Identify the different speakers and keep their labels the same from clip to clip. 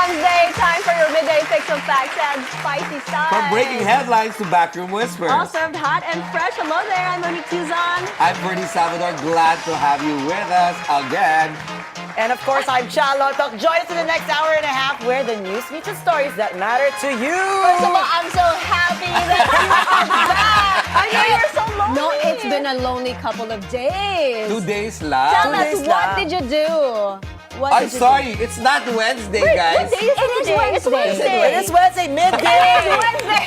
Speaker 1: Wednesday, time for your midday fix of facts and spicy stuff.
Speaker 2: From breaking headlines to backroom whispers.
Speaker 1: All served hot and fresh. Hello there, I'm Monique Tuzon.
Speaker 2: I'm Ferdi Salvador. Glad to have you with us again.
Speaker 3: And of course, I'm Chal Lontoc. Join us in the next hour and a half where the news meets the stories that matter to you.
Speaker 1: First of all, I'm so happy that you are back. I know you're so lonely. No, it's been a lonely couple of days.
Speaker 2: 2 days lang.
Speaker 1: Tell us, what did you do?
Speaker 2: I'm sorry, it's not Wednesday, guys.
Speaker 1: What day is it today? It's Wednesday.
Speaker 3: It is Wednesday, midday.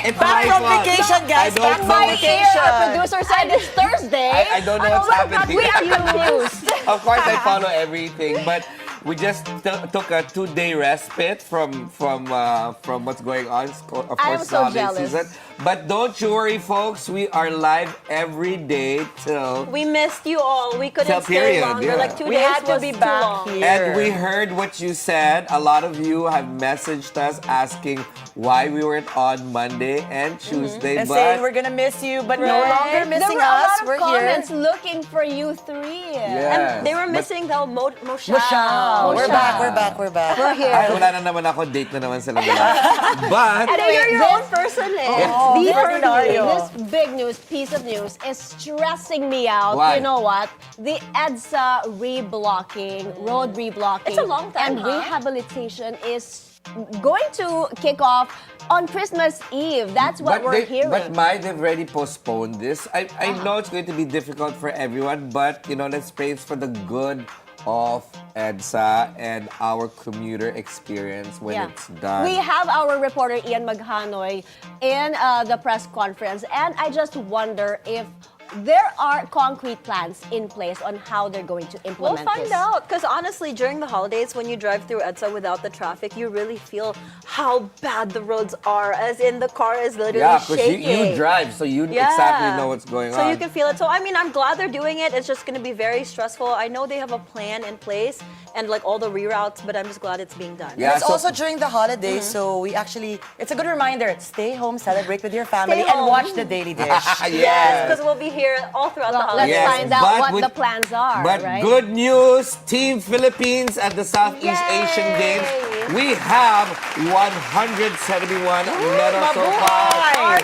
Speaker 2: It's
Speaker 3: Back
Speaker 2: my
Speaker 3: from
Speaker 2: fault.
Speaker 3: vacation, guys.
Speaker 2: I don't
Speaker 3: Back
Speaker 2: know.
Speaker 3: from
Speaker 1: Our
Speaker 3: vacation.
Speaker 1: producer said it's Thursday.
Speaker 2: I don't know what's happening.
Speaker 1: We are confused.
Speaker 2: Of course, I follow everything, but we just took a 2-day respite from what's going on. Of
Speaker 1: I am
Speaker 2: course,
Speaker 1: so
Speaker 2: holiday
Speaker 1: jealous.
Speaker 2: season. But don't you worry, folks. We are live every day till.
Speaker 4: We missed you all. We couldn't
Speaker 2: Till
Speaker 4: stay
Speaker 2: period,
Speaker 4: longer.
Speaker 2: yeah.
Speaker 4: Like 2
Speaker 3: We
Speaker 4: days
Speaker 3: had to
Speaker 4: was
Speaker 3: be
Speaker 4: too
Speaker 3: back
Speaker 4: long.
Speaker 3: here.
Speaker 2: And we heard what you said. A lot of you have messaged us asking why we weren't on Monday and Tuesday.
Speaker 3: And
Speaker 2: But
Speaker 3: saying we're gonna miss you, but no longer missing
Speaker 1: there were
Speaker 3: us.
Speaker 1: a lot of
Speaker 3: We're
Speaker 1: comments
Speaker 3: here.
Speaker 1: looking for you three.
Speaker 2: Yes,
Speaker 4: And they were
Speaker 2: but-
Speaker 4: missing the Moshao.
Speaker 3: Michelle. We're
Speaker 1: Michelle.
Speaker 3: back, we're back, we're back.
Speaker 1: We're here.
Speaker 2: Ay, wala na naman ako. Date na naman sila. But
Speaker 4: And you're your own person eh.
Speaker 3: Oh,
Speaker 4: Be
Speaker 3: Ferdi.
Speaker 4: Ferdi.
Speaker 1: This big news, piece of news, is stressing me out.
Speaker 2: Why?
Speaker 1: You know what? The EDSA reblocking, road reblocking,
Speaker 4: It's a long time,
Speaker 1: and
Speaker 4: huh?
Speaker 1: rehabilitation is going to kick off on Christmas Eve. That's what we're hearing.
Speaker 2: But they've already postponed this. I know it's going to be difficult for everyone, but let's pray it's for the good of EDSA and our commuter experience when it's done.
Speaker 1: We have our reporter Ian Maghanoy in the press conference, and I just wonder if there are concrete plans in place on how they're going to
Speaker 4: We'll
Speaker 1: implement
Speaker 4: find
Speaker 1: this.
Speaker 4: out. Because honestly, during the holidays, when you drive through EDSA without the traffic, you really feel how bad the roads are. As in, the car is literally
Speaker 2: Yeah, because
Speaker 4: shaking.
Speaker 2: you drive, so you exactly know what's going on.
Speaker 4: So you can feel it. So I mean, I'm glad they're doing it. It's just going to be very stressful. I know they have a plan in place and like all the reroutes, but I'm just glad it's being done.
Speaker 2: Yeah,
Speaker 3: It's
Speaker 2: so-
Speaker 3: also during the holidays, so we actually, it's a good reminder. Stay home, celebrate with your family,
Speaker 4: Stay
Speaker 3: and
Speaker 4: home.
Speaker 3: watch the Daily Dish.
Speaker 2: Yes.
Speaker 4: Because we'll be here all throughout the
Speaker 1: Well,
Speaker 4: holidays.
Speaker 1: let's
Speaker 2: Yes,
Speaker 1: find out
Speaker 2: but
Speaker 1: what
Speaker 2: with-
Speaker 1: the plans are,
Speaker 2: But
Speaker 1: right?
Speaker 2: good news, Team Philippines at the Southeast
Speaker 4: Yay!
Speaker 2: Asian Games. We have 171 medals so far.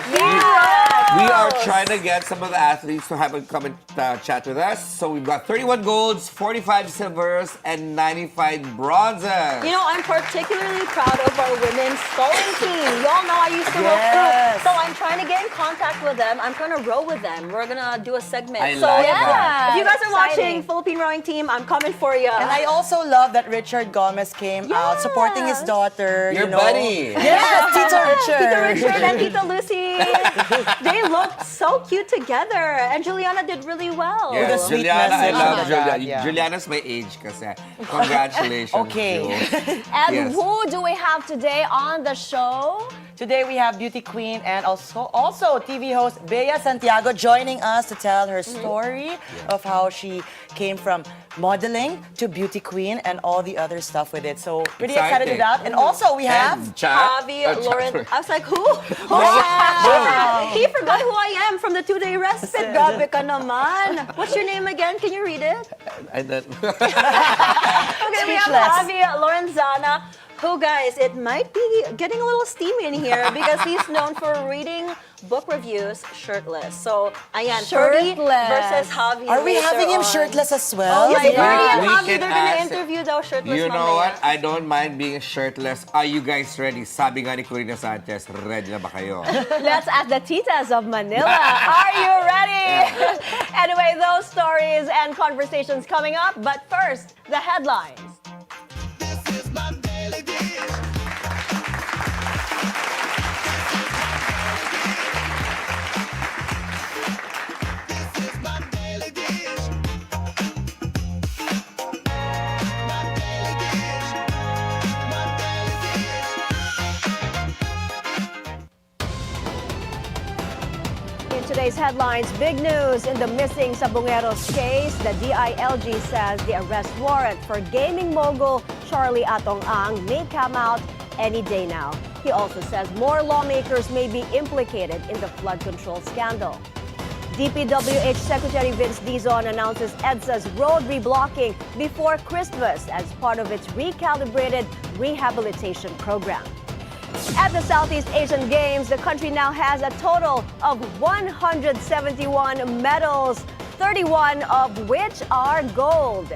Speaker 2: We are trying to get some of the athletes to come and chat with us. So we've got 31 golds, 45 silvers, and 95 bronzes.
Speaker 4: You know, I'm particularly proud of our women's sculling team. Y'all know I used to row
Speaker 3: Yes.
Speaker 4: too. So I'm trying to get in contact with them. I'm trying to row with them. We're going to do a segment.
Speaker 2: I
Speaker 4: so
Speaker 2: like
Speaker 4: yeah,
Speaker 2: that.
Speaker 4: if you guys are
Speaker 1: Exciting.
Speaker 4: watching Philippine Rowing Team, I'm coming for you.
Speaker 3: And I also love that Richard Gomez came out supporting his daughter.
Speaker 2: Your
Speaker 3: you know.
Speaker 2: buddy.
Speaker 3: Yes, Tito Richard.
Speaker 4: Tito Richard and Tita Lucy, they looked so cute together. And Juliana did really well.
Speaker 3: With a
Speaker 2: Yes,
Speaker 3: sweet
Speaker 2: Juliana, I
Speaker 3: message
Speaker 2: love
Speaker 3: on the
Speaker 2: Juliana.
Speaker 3: dad, yeah.
Speaker 2: Juliana's my age kasi. Congratulations,
Speaker 3: Okay.
Speaker 2: Ju.
Speaker 1: And
Speaker 2: Yes.
Speaker 1: who do we have today on the show?
Speaker 3: Today we have beauty queen and also TV host Bea Santiago joining us to tell her story of how she came from modeling to beauty queen and all the other stuff with it. So pretty excited with that. And also we have
Speaker 2: And Cha.
Speaker 4: Javi,
Speaker 2: Oh, Cha-
Speaker 4: Lauren.
Speaker 2: sorry.
Speaker 4: I was like, who? He forgot who I am from the 2-day respite. Grabe ka naman. What's your name again? Can you read it?
Speaker 2: I don't.
Speaker 4: Okay, we have
Speaker 3: Speechless.
Speaker 4: Javi Lorenzana, who, guys, it might be getting a little steamy in here because he's known for reading book reviews shirtless. So, ayan, Ferdi
Speaker 1: Shirtless.
Speaker 4: versus Javi.
Speaker 3: Are we
Speaker 4: later
Speaker 3: having him
Speaker 4: on.
Speaker 3: shirtless as well?
Speaker 4: Oh,
Speaker 1: Yes,
Speaker 4: like
Speaker 1: yeah.
Speaker 4: Ferdi and
Speaker 2: We
Speaker 4: Javi,
Speaker 2: can
Speaker 4: they're gonna
Speaker 2: ask-
Speaker 4: interview daw shirtless
Speaker 2: You know
Speaker 4: mamaya.
Speaker 2: what? I don't mind being shirtless. Are you guys ready? Sabi nga ni Corina Sanchez, ready na ba kayo?
Speaker 1: Let's ask the titas of Manila. Are you ready? Anyway, those stories and conversations coming up. But first, the headlines. In today's headlines, big news in the missing Sabongeros case. The DILG says the arrest warrant for gaming mogul Charlie Atong-Ang may come out any day now. He also says more lawmakers may be implicated in the flood control scandal. DPWH Secretary Vince Dizon announces EDSA's road reblocking before Christmas as part of its recalibrated rehabilitation program. At the Southeast Asian Games, the country now has a total of 171 medals, 31 of which are gold.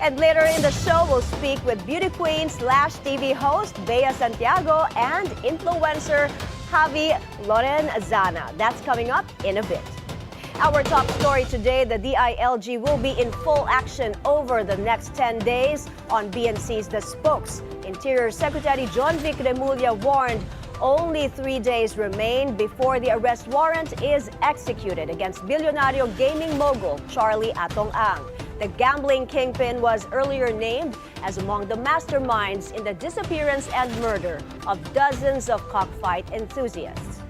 Speaker 1: And later in the show, we'll speak with beauty queen / TV host Bea Santiago and influencer Javi Lorenzana. That's coming up in a bit. Our top story today, the DILG will be in full action over the next 10 days on BNC's The Spokes. Interior Secretary John Vic Remulla warned only 3 days remain before the arrest warrant is executed against Bilyonaryo gaming mogul Charlie Atong Ang. The gambling kingpin was earlier named as among the masterminds in the disappearance and murder of dozens of cockfight enthusiasts.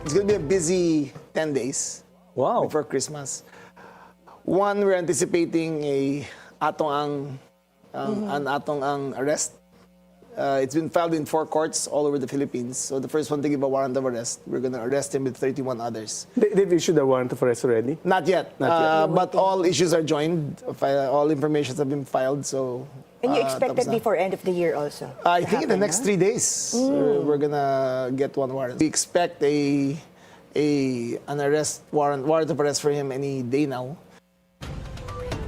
Speaker 5: It's going to be a busy 10 days before Christmas. One, we're anticipating an Atong Ang arrest. It's been filed in 4 courts all over the Philippines. So the first one to give a warrant of arrest, we're going to arrest him with 31 others.
Speaker 6: They've issued a warrant of arrest already?
Speaker 5: Not yet. But all issues are joined. All information have been filed. So.
Speaker 7: And you expect that before end of the year also?
Speaker 5: I think in the next 3 days, we're going to get one warrant. We expect an arrest warrant of arrest for him any day now.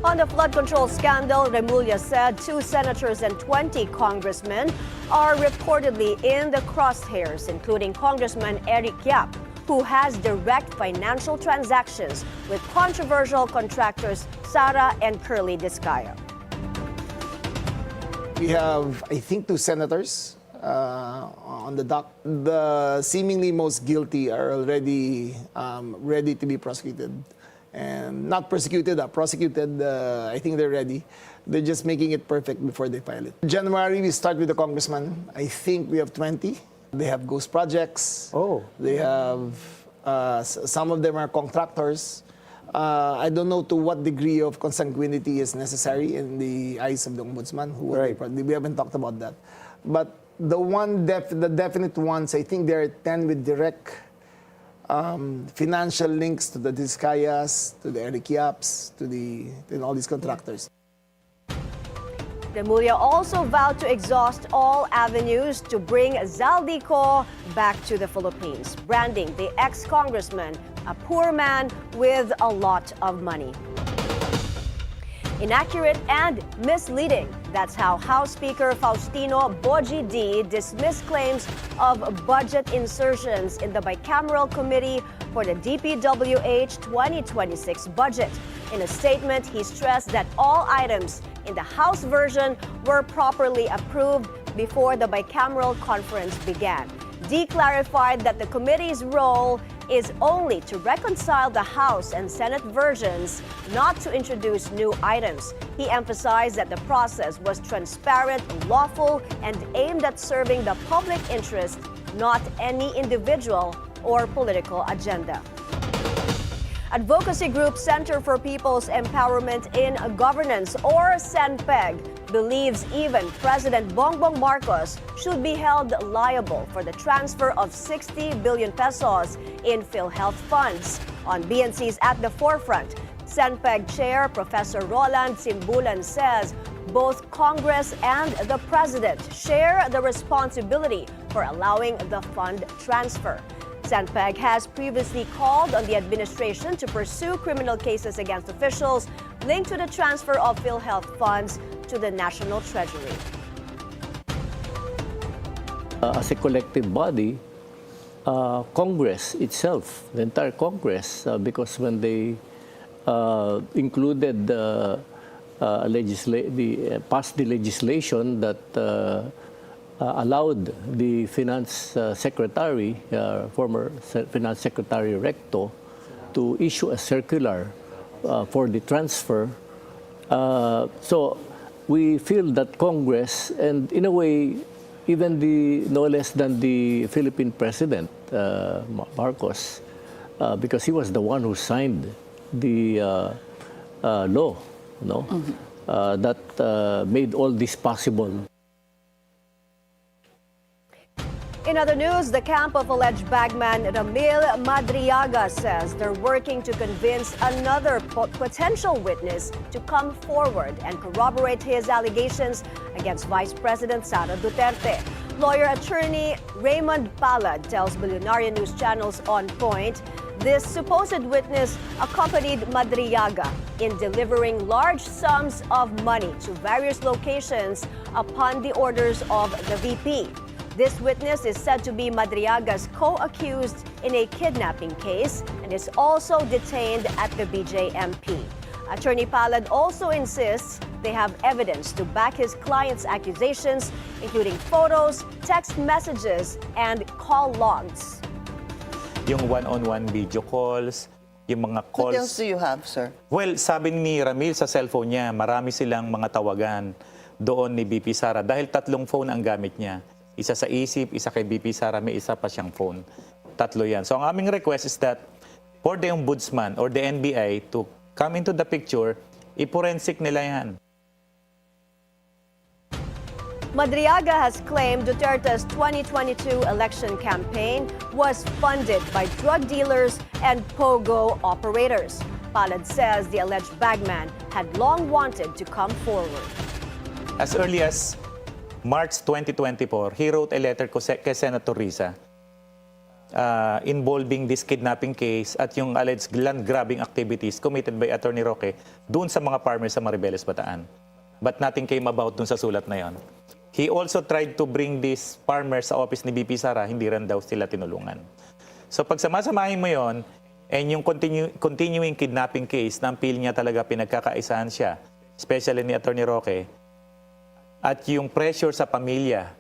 Speaker 1: On the flood control scandal, Remulla said 2 senators and 20 congressmen are reportedly in the crosshairs, including Congressman Eric Yap, who has direct financial transactions with controversial contractors Sara and Curly Discaya.
Speaker 5: We have, I think, 2 senators on the dock. The seemingly most guilty are already ready to be prosecuted. And not persecuted, prosecuted. I think they're ready. They're just making it perfect before they file it. January, we start with the congressman. I think we have 20. They have ghost projects.
Speaker 6: Oh.
Speaker 5: They have, some of them are contractors. I don't know to what degree of consanguinity is necessary in the eyes of the ombudsman. We haven't talked about that. But the definite ones, I think there are 10 with direct financial links to the Discayas, to the Eric Yaps, to all these contractors.
Speaker 1: Remulla also vowed to exhaust all avenues to bring Zaldico back to the Philippines, branding the ex-congressman a poor man with a lot of money. Inaccurate and misleading. That's how House Speaker Faustino Boji D dismissed claims of budget insertions in the bicameral committee for the DPWH 2026 budget. In a statement, he stressed that all items in the House version were properly approved before the bicameral conference began. D clarified that the committee's role is only to reconcile the House and Senate versions, not to introduce new items. He emphasized that the process was transparent, lawful, and aimed at serving the public interest, not any individual or political agenda. Advocacy group Center for People's Empowerment in Governance, or CENPEG, believes even President Bongbong Marcos should be held liable for the transfer of 60 billion pesos in PhilHealth funds. On BNC's At the Forefront, CENPEG Chair Professor Roland Simbulan says both Congress and the President share the responsibility for allowing the fund transfer. CENPEG has previously called on the administration to pursue criminal cases against officials linked to the transfer of PhilHealth funds to the National Treasury.
Speaker 8: As a collective body, Congress itself, the entire Congress, because when they included passed the legislation that allowed the finance secretary, former finance secretary Recto, to issue a circular for the transfer. So we feel that Congress, and in a way, even no less than the Philippine President, Marcos, because he was the one who signed the law, that made all this possible.
Speaker 1: In other news, the camp of alleged bagman Ramil Madriaga says they're working to convince another potential witness to come forward and corroborate his allegations against Vice President Sara Duterte. Lawyer attorney Raymond Palad tells Bilyonaryo News Channel's On Point this supposed witness accompanied Madriaga in delivering large sums of money to various locations upon the orders of the VP. This witness is said to be Madriaga's co-accused in a kidnapping case and is also detained at the BJMP. Attorney Palad also insists they have evidence to back his client's accusations, including photos, text messages, and call logs.
Speaker 9: Yung one-on-one video calls, yung mga calls.
Speaker 3: What else do you have, sir?
Speaker 9: Well, sabi ni Ramil sa cellphone niya, marami silang mga tawagan doon ni BP Sara dahil 3 phone ang gamit niya. Isa sa isip, isa kay BP Sara, may isa pa siyang phone. 3 yan. So ang aming request is that for the ombudsman or the NBI to come into the picture, iporensik nila yan.
Speaker 1: Madriaga has claimed Duterte's 2022 election campaign was funded by drug dealers and pogo operators. Palad says the alleged bagman had long wanted to come forward.
Speaker 9: As early as March 2024, he wrote a letter kay Senator Risa involving this kidnapping case at yung alleged land grabbing activities committed by Attorney Roque doon sa mga farmers sa Maribeles, Bataan. But nothing came about dun sa sulat na yon. He also tried to bring these farmers sa office ni BP Sara, hindi rin daw sila tinulungan. So pag samasamahin mo yon, and yung continuing kidnapping case, na-feel niya talaga pinagkakaisahan siya, especially ni Attorney Roque, at yung pressure sa pamilya,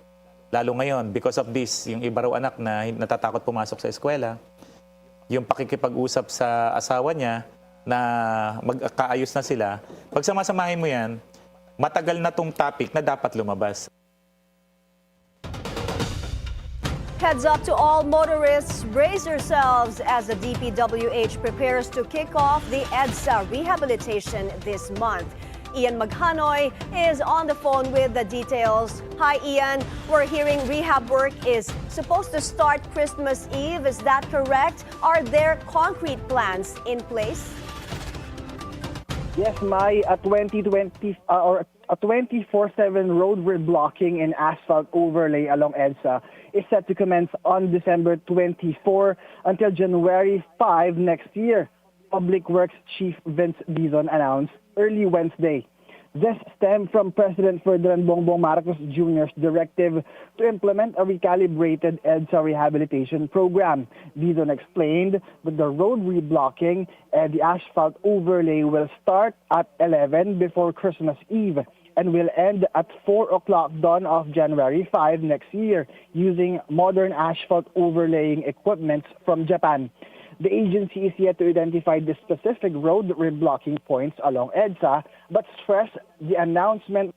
Speaker 9: lalo ngayon, because of this, yung iba raw anak na natatakot pumasok sa eskwela, yung pakikipag-usap sa asawa niya na magkaayos na sila, pag samasamahin mo yan, matagal na tong topic na dapat lumabas.
Speaker 1: Heads up to all motorists, brace yourselves as the DPWH prepares to kick off the EDSA rehabilitation this month. Ian Maghanoy is on the phone with the details. Hi, Ian. We're hearing rehab work is supposed to start Christmas Eve. Is that correct? Are there concrete plans in place?
Speaker 10: Yes, Mai, a 24/7 road reblocking and asphalt overlay along EDSA is set to commence on December 24 until January 5 next year. Public Works Chief Vince Dizon announced early Wednesday. This stemmed from President Ferdinand Bongbong Marcos Jr.'s directive to implement a recalibrated EDSA rehabilitation program. Dizon explained that the road reblocking and the asphalt overlay will start at 11 before Christmas Eve and will end at 4 o'clock dawn of January 5 next year using modern asphalt overlaying equipment from Japan. The agency is yet to identify the specific road reblocking points along EDSA, but stressed the announcement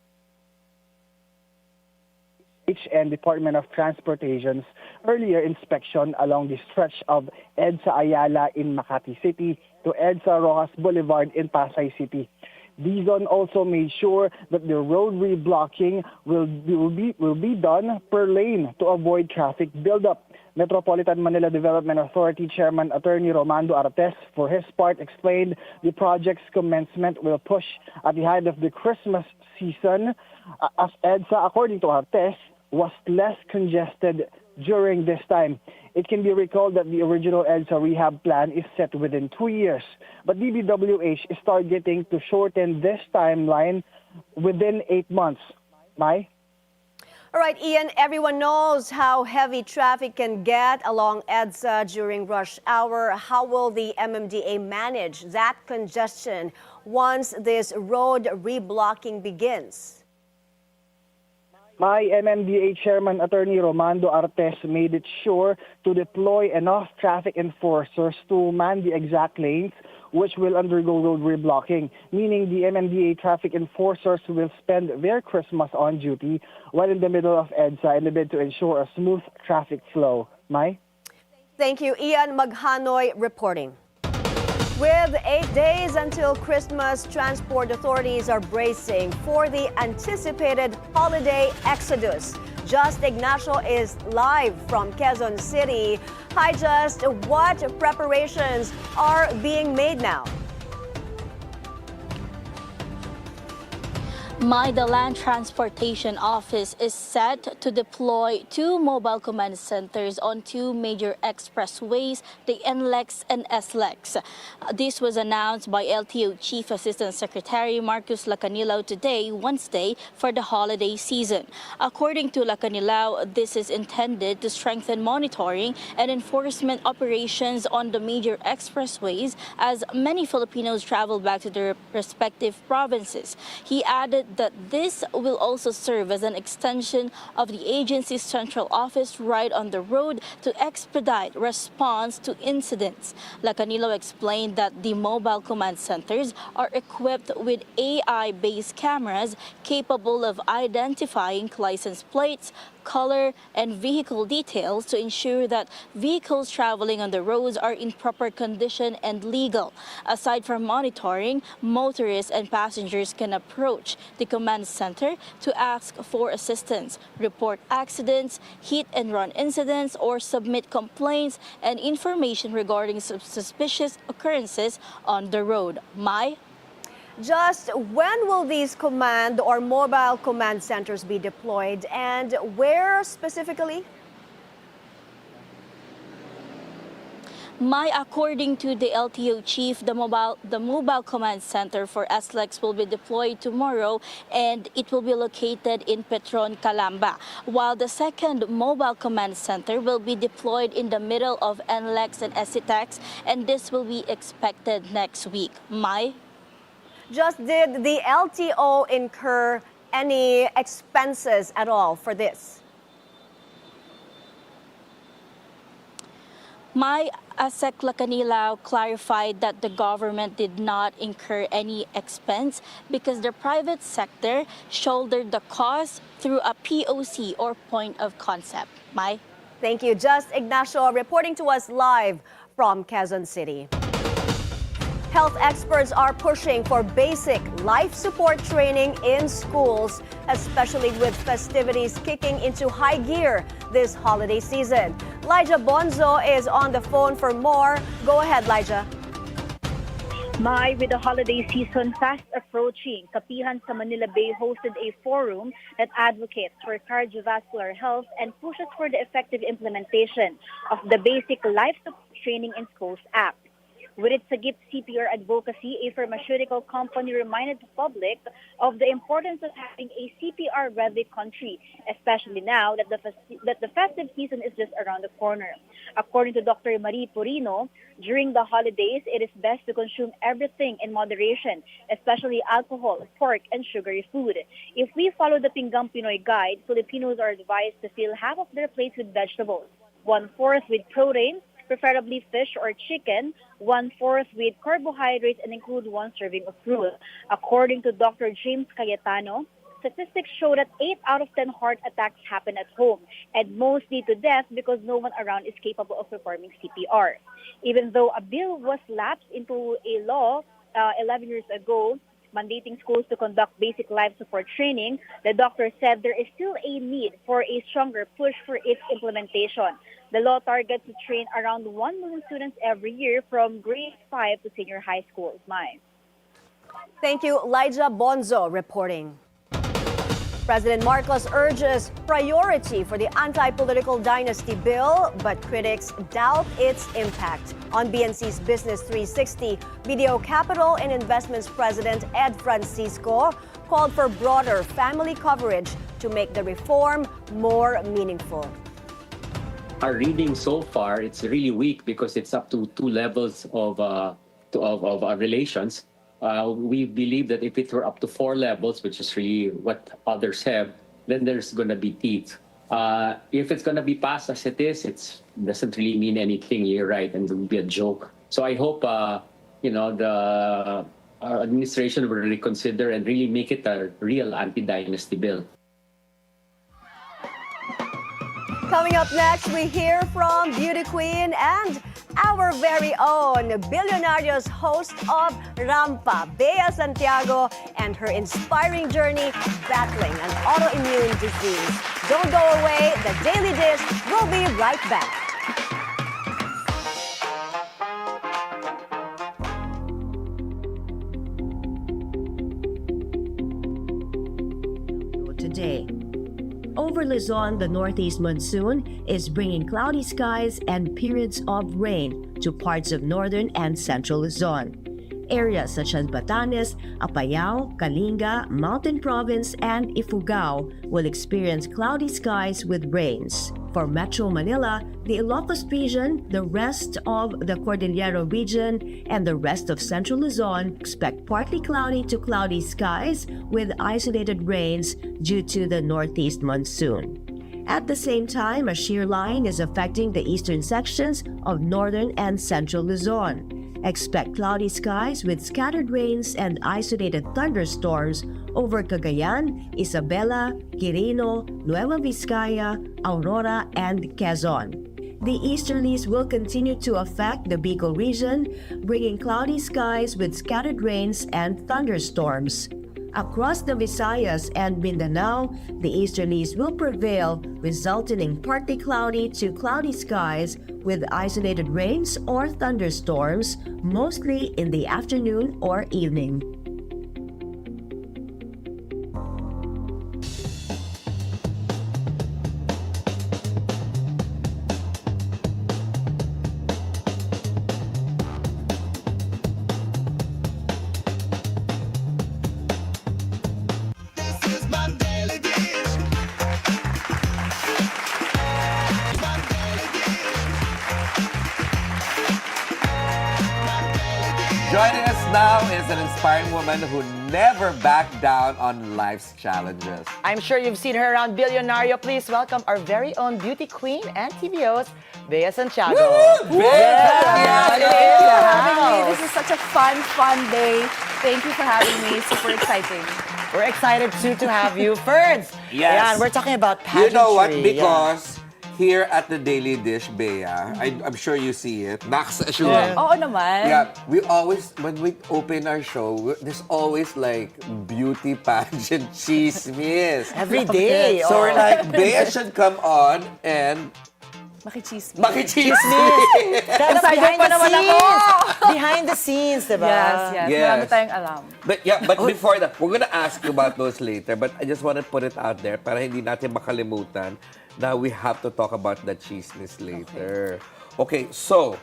Speaker 10: and Department of Transportation's earlier inspection along the stretch of EDSA Ayala in Makati City to EDSA Rojas Boulevard in Pasay City. Dizon also made sure that the road reblocking will be done per lane to avoid traffic buildup. Metropolitan Manila Development Authority Chairman Attorney Romando Artes, for his part, explained the project's commencement will push at the height of the Christmas season, as EDSA, according to Artes, was less congested during this time. It can be recalled that the original EDSA rehab plan is set within 2 years, but DPWH is targeting to shorten this timeline within 8 months. Mai?
Speaker 1: All right, Ian, everyone knows how heavy traffic can get along EDSA during rush hour. How will the MMDA manage that congestion once this road reblocking begins?
Speaker 10: My MMDA Chairman Attorney Romando Artes made it sure to deploy enough traffic enforcers to man the exact lanes which will undergo road reblocking, meaning the MMDA traffic enforcers will spend their Christmas on duty while in the middle of EDSA in the bid to ensure a smooth traffic flow. Mai?
Speaker 1: Thank you, Ian Maghanoy reporting. With 8 days until Christmas, transport authorities are bracing for the anticipated holiday exodus. Just Ignacio is live from Quezon City. Hi, Just. What preparations are being made now?
Speaker 11: The Land Transportation Office is set to deploy 2 mobile command centers on 2 major expressways, the NLEX and SLEX. This was announced by LTO Chief Assistant Secretary Marcus Lacanilao today, Wednesday, for the holiday season. According to Lacanilao, this is intended to strengthen monitoring and enforcement operations on the major expressways as many Filipinos travel back to their respective provinces. He added that this will also serve as an extension of the agency's central office right on the road to expedite response to incidents. Lacanilao explained that the mobile command centers are equipped with AI-based cameras capable of identifying license plates, color, and vehicle details to ensure that vehicles traveling on the roads are in proper condition and legal. Aside from monitoring, motorists and passengers can approach the command center to ask for assistance, report accidents, hit and run incidents, or submit complaints and information regarding suspicious occurrences on the road. Mai?
Speaker 1: Just when will these command or mobile command centers be deployed, and where specifically?
Speaker 11: According to the LTO chief, the mobile command center for SLEX will be deployed tomorrow, and it will be located in Petron, Calamba, while the second mobile command center will be deployed in the middle of NLEX and SCTEX, and this will be expected next week. Mai?
Speaker 1: Just did the LTO incur any expenses at all for this?
Speaker 11: ASEC Lacanilao clarified that the government did not incur any expense because the private sector shouldered the cost through a POC or point of concept. Mai?
Speaker 1: Thank you. Just Ignacio reporting to us live from Quezon City. Health experts are pushing for basic life support training in schools, especially with festivities kicking into high gear this holiday season. Lyja Bonzo is on the phone for more. Go ahead, Lyja.
Speaker 12: Mai, with the holiday season fast approaching, Kapihan sa Manila Bay hosted a forum that advocates for cardiovascular health and pushes for the effective implementation of the Basic Life Support Training in Schools Act. With its Sagip CPR advocacy, a pharmaceutical company reminded the public of the importance of having a CPR-ready country, especially now that the festive season is just around the corner. According to Dr. Marie Purino, during the holidays, it is best to consume everything in moderation, especially alcohol, pork, and sugary food. If we follow the Pinggang Pinoy guide, Filipinos are advised to fill half of their plates with vegetables, 1/4 with protein, preferably fish or chicken, 1/4 with carbohydrates, and include 1 serving of fruit. According to Dr. James Cayetano, statistics show that 8 out of 10 heart attacks happen at home, and most lead to death because no one around is capable of performing CPR. Even though a bill was lapsed into a law 11 years ago, mandating schools to conduct basic life support training, the doctor said there is still a need for a stronger push for its implementation. The law targets to train around 1 million students every year from grade 5 to senior high schools. Mai.
Speaker 1: Thank you, Lyja Bonzo reporting. President Marcos urges priority for the anti-political dynasty bill, but critics doubt its impact. On BNC's Business 360, BDO Capital and Investments President Ed Francisco called for broader family coverage to make the reform more meaningful.
Speaker 13: Our reading so far, it's really weak because it's up to 2 levels of relations. We believe that if it were up to 4 levels, which is really what others have, then there's going to be teeth. If it's going to be passed as it is, it doesn't really mean anything. You're right, and it will be a joke. So I hope, the administration will reconsider and really make it a real anti-dynasty bill.
Speaker 1: Coming up next, we hear from beauty queen and our very own Bilyonaryo's host of Rampa, Bea Santiago, and her inspiring journey battling an autoimmune disease. Don't go away. The Daily Dish will be right back.
Speaker 14: Today. Over Luzon, the northeast monsoon is bringing cloudy skies and periods of rain to parts of northern and central Luzon. Areas such as Batanes, Apayao, Kalinga, Mountain Province, and Ifugao will experience cloudy skies with rains. For Metro Manila, the Ilocos region, the rest of the Cordillera region, and the rest of central Luzon expect partly cloudy to cloudy skies with isolated rains due to the northeast monsoon. At the same time, a shear line is affecting the eastern sections of northern and central Luzon. Expect cloudy skies with scattered rains and isolated thunderstorms over Cagayan, Isabela, Quirino, Nueva Vizcaya, Aurora, and Quezon. The easterlies will continue to affect the Bicol region, bringing cloudy skies with scattered rains and thunderstorms. Across the Visayas and Mindanao, the easterlies will prevail, resulting in partly cloudy to cloudy skies with isolated rains or thunderstorms, mostly in the afternoon or evening.
Speaker 2: Joining us now is an inspiring woman who never backed down on life's challenges.
Speaker 3: I'm sure you've seen her around Bilyonaryo. Please welcome our very own beauty queen and TV host, Bea Santiago.
Speaker 2: Bea!
Speaker 15: This is such a fun day. Thank you for having me. Super exciting.
Speaker 3: We're excited too to have you. Ferds!
Speaker 2: Yes.
Speaker 3: Yeah, and we're talking about pageantry.
Speaker 2: You know what? Because here at the Daily Dish, Bea, I'm sure you see it. Max, sure.
Speaker 15: Oo naman.
Speaker 2: Yeah, we always, when we open our show, there's always like beauty pageant chismis.
Speaker 3: Every day.
Speaker 2: So we're like, Bea should come on and
Speaker 15: Makichismis.
Speaker 3: That's behind
Speaker 15: pa
Speaker 3: the
Speaker 15: naman
Speaker 3: scenes.
Speaker 15: ako.
Speaker 3: Behind the scenes, diba?
Speaker 15: Yes. Marami tayong alam.
Speaker 2: But before that, we're gonna ask you about those later. But I just want to put it out there para hindi natin makalimutan na we have to talk about the chismis later. Okay, so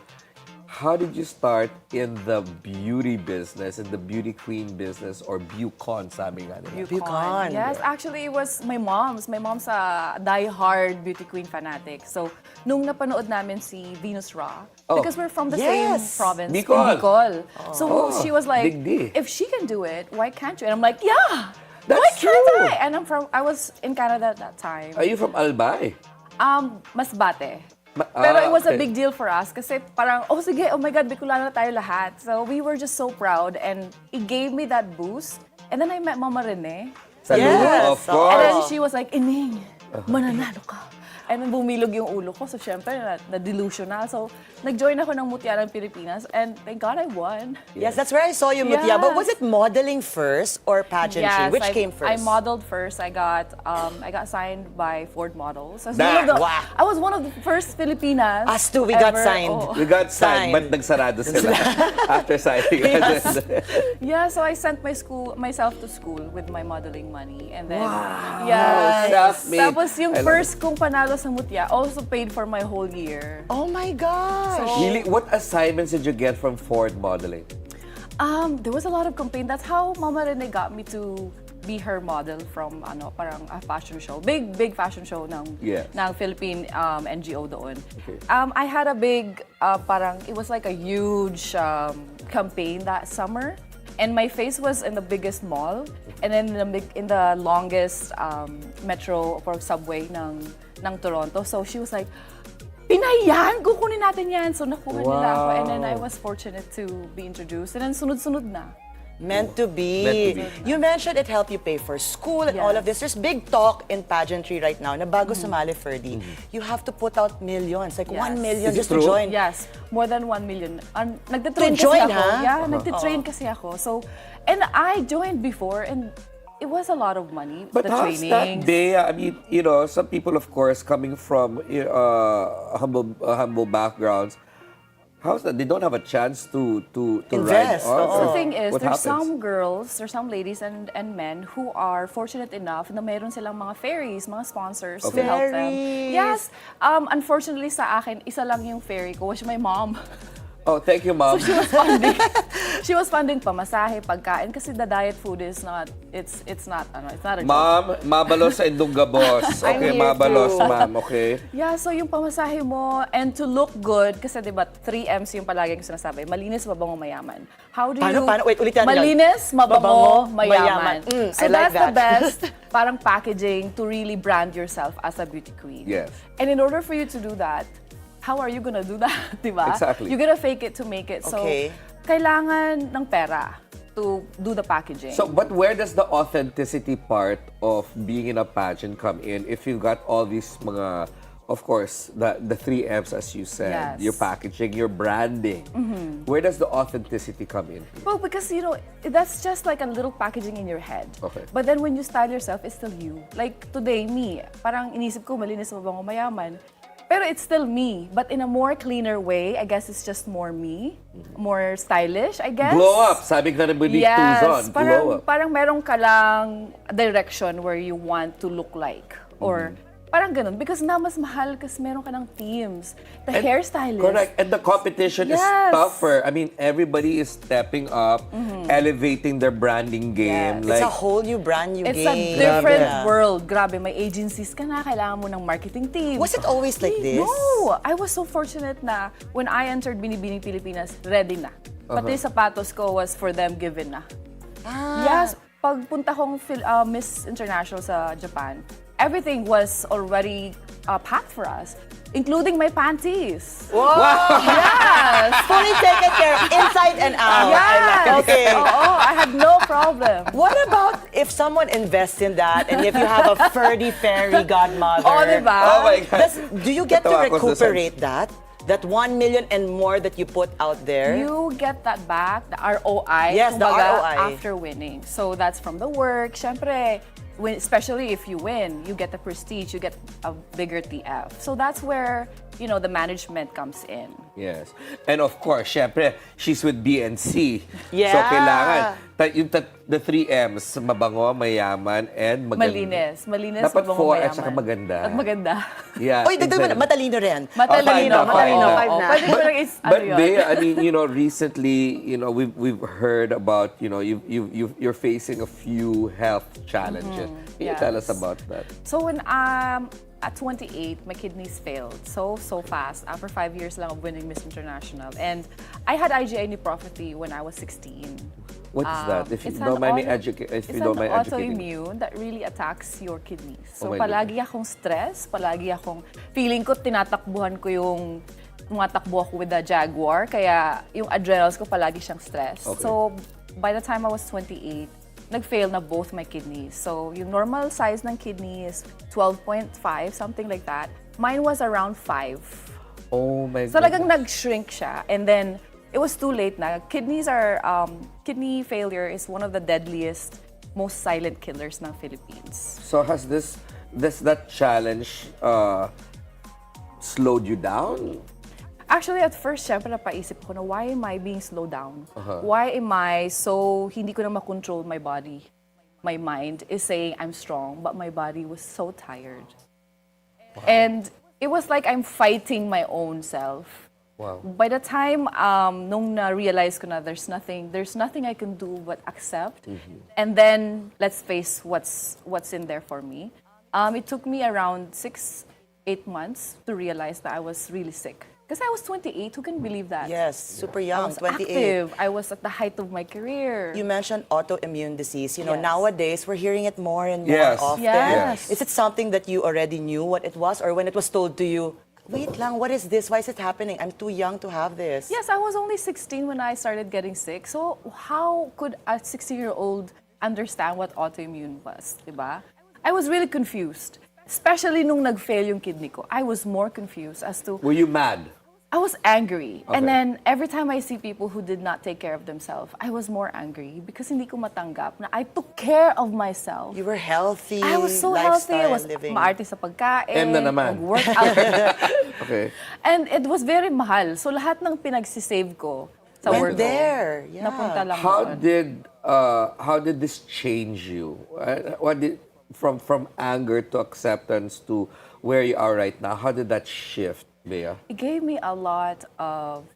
Speaker 2: how did you start in the beauty business, in the beauty queen business, or Bucon, sabi nga nila?
Speaker 3: Bucon.
Speaker 15: Yes, actually, it was my mom's. My mom's a die-hard beauty queen fanatic. So, nung napanood namin si Venus Ra, because we're from the same province, in Bicol. So, she was like,
Speaker 2: Big D.
Speaker 15: if she can do it, why can't you? And I'm like, yeah!
Speaker 2: That's
Speaker 15: why can't
Speaker 2: true.
Speaker 15: I? And I was in Canada at that time.
Speaker 2: Are you from Albay?
Speaker 15: Masbate. Pero it was a big deal for us kasi parang, oh sige, oh my God, Bicolano na tayo lahat. So we were just so proud and it gave me that boost. And then I met Mama Rene.
Speaker 2: Yes, of course.
Speaker 15: And then she was like, Ining, mananalo ka. And then bumilog yung ulo ko. So syempre, na-delusional. So nag-join ako ng Mutya ng Pilipinas and thank God I won.
Speaker 3: Yes, that's where I saw you, Mutya. But was it modeling first or pageantry?
Speaker 15: Yes,
Speaker 3: Which came first?
Speaker 15: I modeled first. I got signed by Ford Models. I was one of the first Filipinas.
Speaker 3: Us too, we got signed.
Speaker 15: Oh.
Speaker 2: We got signed, but nagsarado sila after signing.
Speaker 3: Yes.
Speaker 15: Yeah, so I sent myself to school with my modeling money. And then,
Speaker 2: Self-made.
Speaker 15: Tapos yung first kong panalo sa Mutya also paid for my whole year.
Speaker 3: Oh my gosh.
Speaker 2: Really? What assignments did you get from Ford Modeling?
Speaker 15: There was a lot of campaign. That's how Mama Rene got me to be her model from parang a fashion show. Big fashion show ng Philippine NGO doon.
Speaker 2: Okay.
Speaker 15: I had a big it was like a huge campaign that summer. And my face was in the biggest mall and then in the longest metro or subway ng Toronto. So she was like, Pinay yan! Kukunin natin yan! So nakuha nila ako and then I was fortunate to be introduced and then sunod-sunod na.
Speaker 3: Meant to be.
Speaker 2: Meant to be.
Speaker 3: You mentioned it helped you pay for school and all of this. There's big talk in pageantry right now na bago sumali, Ferdi, you have to put out millions, like 1 million
Speaker 2: Is it
Speaker 3: just to
Speaker 2: true?
Speaker 3: join.
Speaker 15: Yes, more than 1 million. Nagtitrain
Speaker 3: To join,
Speaker 15: kasi ako.
Speaker 3: ha?
Speaker 15: Yeah, nagtitrain kasi ako. So, and I joined before and it was a lot of money.
Speaker 2: But
Speaker 15: the
Speaker 2: how's
Speaker 15: trainings.
Speaker 2: that, Bea? I mean, you know, some people, of course, coming from humble backgrounds, how's that? They don't have a chance to
Speaker 3: Invest,
Speaker 2: ride on.
Speaker 3: oo.
Speaker 2: or
Speaker 15: The thing is,
Speaker 2: what
Speaker 15: there's
Speaker 2: happens?
Speaker 15: some girls, there's some ladies and men who are fortunate enough na mayroon silang mga ferries, mga sponsors
Speaker 2: Okay.
Speaker 15: who help them.
Speaker 3: Ferries.
Speaker 15: Yes. Unfortunately sa akin, isa lang yung ferry ko, which my mom.
Speaker 2: Oh, thank you, Mom.
Speaker 15: She was funding. She was funding pamasahe, pagkain kasi the diet food is not. It's not a joke.
Speaker 2: Ma'am, mabalos sa Indunga Boss.
Speaker 15: I'm
Speaker 2: Okay,
Speaker 15: here
Speaker 2: mabalos,
Speaker 15: too.
Speaker 2: ma'am. Okay.
Speaker 15: Yeah, so yung pamasahe mo and to look good kasi 'di ba 3 M's yung palagi ko sinasabi. Malinis, mabango, mayaman. How do you
Speaker 3: Paano? Wait, ulitin natin.
Speaker 15: Malinis, mabango, mayaman.
Speaker 3: I
Speaker 15: So
Speaker 3: like
Speaker 15: that's the
Speaker 3: that.
Speaker 15: best parang packaging to really brand yourself as a beauty queen.
Speaker 2: Yes.
Speaker 15: And in order for you to do that, how are you gonna do that, di ba?
Speaker 2: Exactly.
Speaker 15: You're gonna fake it to make it. So,
Speaker 3: Okay.
Speaker 15: kailangan ng pera to do the packaging.
Speaker 2: So, but where does the authenticity part of being in a pageant come in? If you got all these mga, of course, the 3 M's as you said,
Speaker 15: Yes.
Speaker 2: your packaging, your branding. Where does the authenticity come in?
Speaker 15: Well, because, you know, that's just like a little packaging in your head.
Speaker 2: Okay.
Speaker 15: But then when you style yourself, it's still you. Like today, me, parang inisip ko, malinis, mabango, mayaman. Pero it's still me, but in a more cleaner way. I guess it's just more me, more stylish, I guess.
Speaker 2: Glow up, sabi ka na Monique Tuzon. Glow up.
Speaker 15: Parang meron ka lang direction where you want to look like. Or parang ganun. Because na mas mahal kasi meron ka ng teams. The hairstylist.
Speaker 2: Correct. And the competition is
Speaker 15: Yes.
Speaker 2: tougher. I mean, everybody is stepping up, elevating their branding game.
Speaker 3: It's a whole new brand new
Speaker 15: It's
Speaker 3: game.
Speaker 15: a different
Speaker 3: Grabe.
Speaker 15: world. Grabe, may agencies ka na, kailangan mo ng marketing team.
Speaker 3: Was it always like this?
Speaker 15: No! I was so fortunate na when I entered Binibining Pilipinas, ready na. Pati sapatos ko was for them given na. Yes, pagpunta kong Miss International sa Japan, everything was already packed for us, including my panties. Yes!
Speaker 3: Fully taken care of, inside and out.
Speaker 15: Yes!
Speaker 3: Okay.
Speaker 15: Oo, I had no problem.
Speaker 3: What about if someone invests in that and if you have a Ferdi Fairy godmother?
Speaker 15: Oh, diba?
Speaker 2: Oh my God.
Speaker 3: Do you get to
Speaker 2: Natawa ako sa
Speaker 3: recuperate that? That 1 million and more that you put out there?
Speaker 15: You get that back, the ROI.
Speaker 3: Yes, the
Speaker 15: kumbaga,
Speaker 3: ROI.
Speaker 15: After winning. So that's from the work. Siyempre, especially if you win, you get the prestige, you get a bigger TF. So that's where, you know, the management comes in.
Speaker 2: Yes. And of course, syempre, she's with BNC.
Speaker 3: Yeah.
Speaker 2: So, kailangan, the 3 M's, mabango, mayaman, and maganda.
Speaker 15: Malinis,
Speaker 2: Dapat
Speaker 15: mabango,
Speaker 2: 4 at
Speaker 15: mayaman.
Speaker 2: saka maganda.
Speaker 15: At maganda.
Speaker 2: Yeah.
Speaker 3: Oy, dagdag mo na, matalino rin.
Speaker 15: Matalino.
Speaker 2: five na.
Speaker 15: Pwede mo lang
Speaker 2: But Bea, I mean, you know, recently, you know, we've heard about, you know, you're facing a few health challenges. Can you tell us about that?
Speaker 15: So when at 28, my kidneys failed so fast after 5 years lang of winning Miss International. And I had IgA nephropathy when I was 16.
Speaker 2: What is that? If you
Speaker 15: It's
Speaker 2: don't
Speaker 15: an
Speaker 2: mind me
Speaker 15: It's an autoimmune that really attacks your kidneys. So
Speaker 2: Oh my
Speaker 15: palagi akong stress, palagi akong feeling ko tinatakbuhan ko yung tumatakbo ako with the Jaguar, kaya yung adrenals ko palagi siyang stress.
Speaker 2: Okay.
Speaker 15: So by the time I was 28, nag-fail na both my kidneys. So yung normal size ng kidney is 12.5, something like that. Mine was around 5.
Speaker 2: Oh my God.
Speaker 15: So talagang nag-shrink siya. And then, it was too late na. Kidney failure is one of the deadliest, most silent killers ng Philippines.
Speaker 2: So has that challenge slowed you down?
Speaker 15: Actually, at first, syempre napaisip ko na why am I being slowed down? Why am I so, hindi ko na makontrol my body? My mind is saying I'm strong, but my body was so tired. And it was like I'm fighting my own self.
Speaker 2: Wow.
Speaker 15: By the time nung na-realize ko na there's nothing I can do but accept, and then let's face what's in there for me. It took me around 6-8 months to realize that I was really sick. Because I was 28, who can believe that?
Speaker 3: Yes, super young,
Speaker 15: I was
Speaker 3: 28.
Speaker 15: active. I was at the height of my career.
Speaker 3: You mentioned autoimmune disease. You know,
Speaker 15: Yes.
Speaker 3: nowadays we're hearing it more and more
Speaker 2: Yes.
Speaker 3: often.
Speaker 15: Yes.
Speaker 3: Is it something that you already knew what it was, or when it was told to you, Wait lang, what is this? Why is it happening? I'm too young to have this.
Speaker 15: Yes, I was only 16 when I started getting sick. So how could a 16-year-old understand what autoimmune was, diba? I was really confused. Especially nung nag-fail yung kidney ko. I was more confused as to...
Speaker 2: Were you mad?
Speaker 15: I was angry.
Speaker 2: Okay.
Speaker 15: And then every time I see people who did not take care of themselves, I was more angry because hindi ko matanggap na I took care of myself.
Speaker 3: You were healthy,
Speaker 15: I was so healthy. I was
Speaker 3: living.
Speaker 15: maarte sa pagkain.
Speaker 2: M na naman.
Speaker 15: Mag-workout.
Speaker 2: Okay.
Speaker 15: And it was very mahal. So lahat ng pinagsisave ko sa
Speaker 3: Went
Speaker 15: work
Speaker 3: there. Yeah.
Speaker 15: napunta lang doon.
Speaker 2: How did this change you? What did from anger to acceptance to where you are right now? How did that shift, Bea?
Speaker 15: It gave me a lot of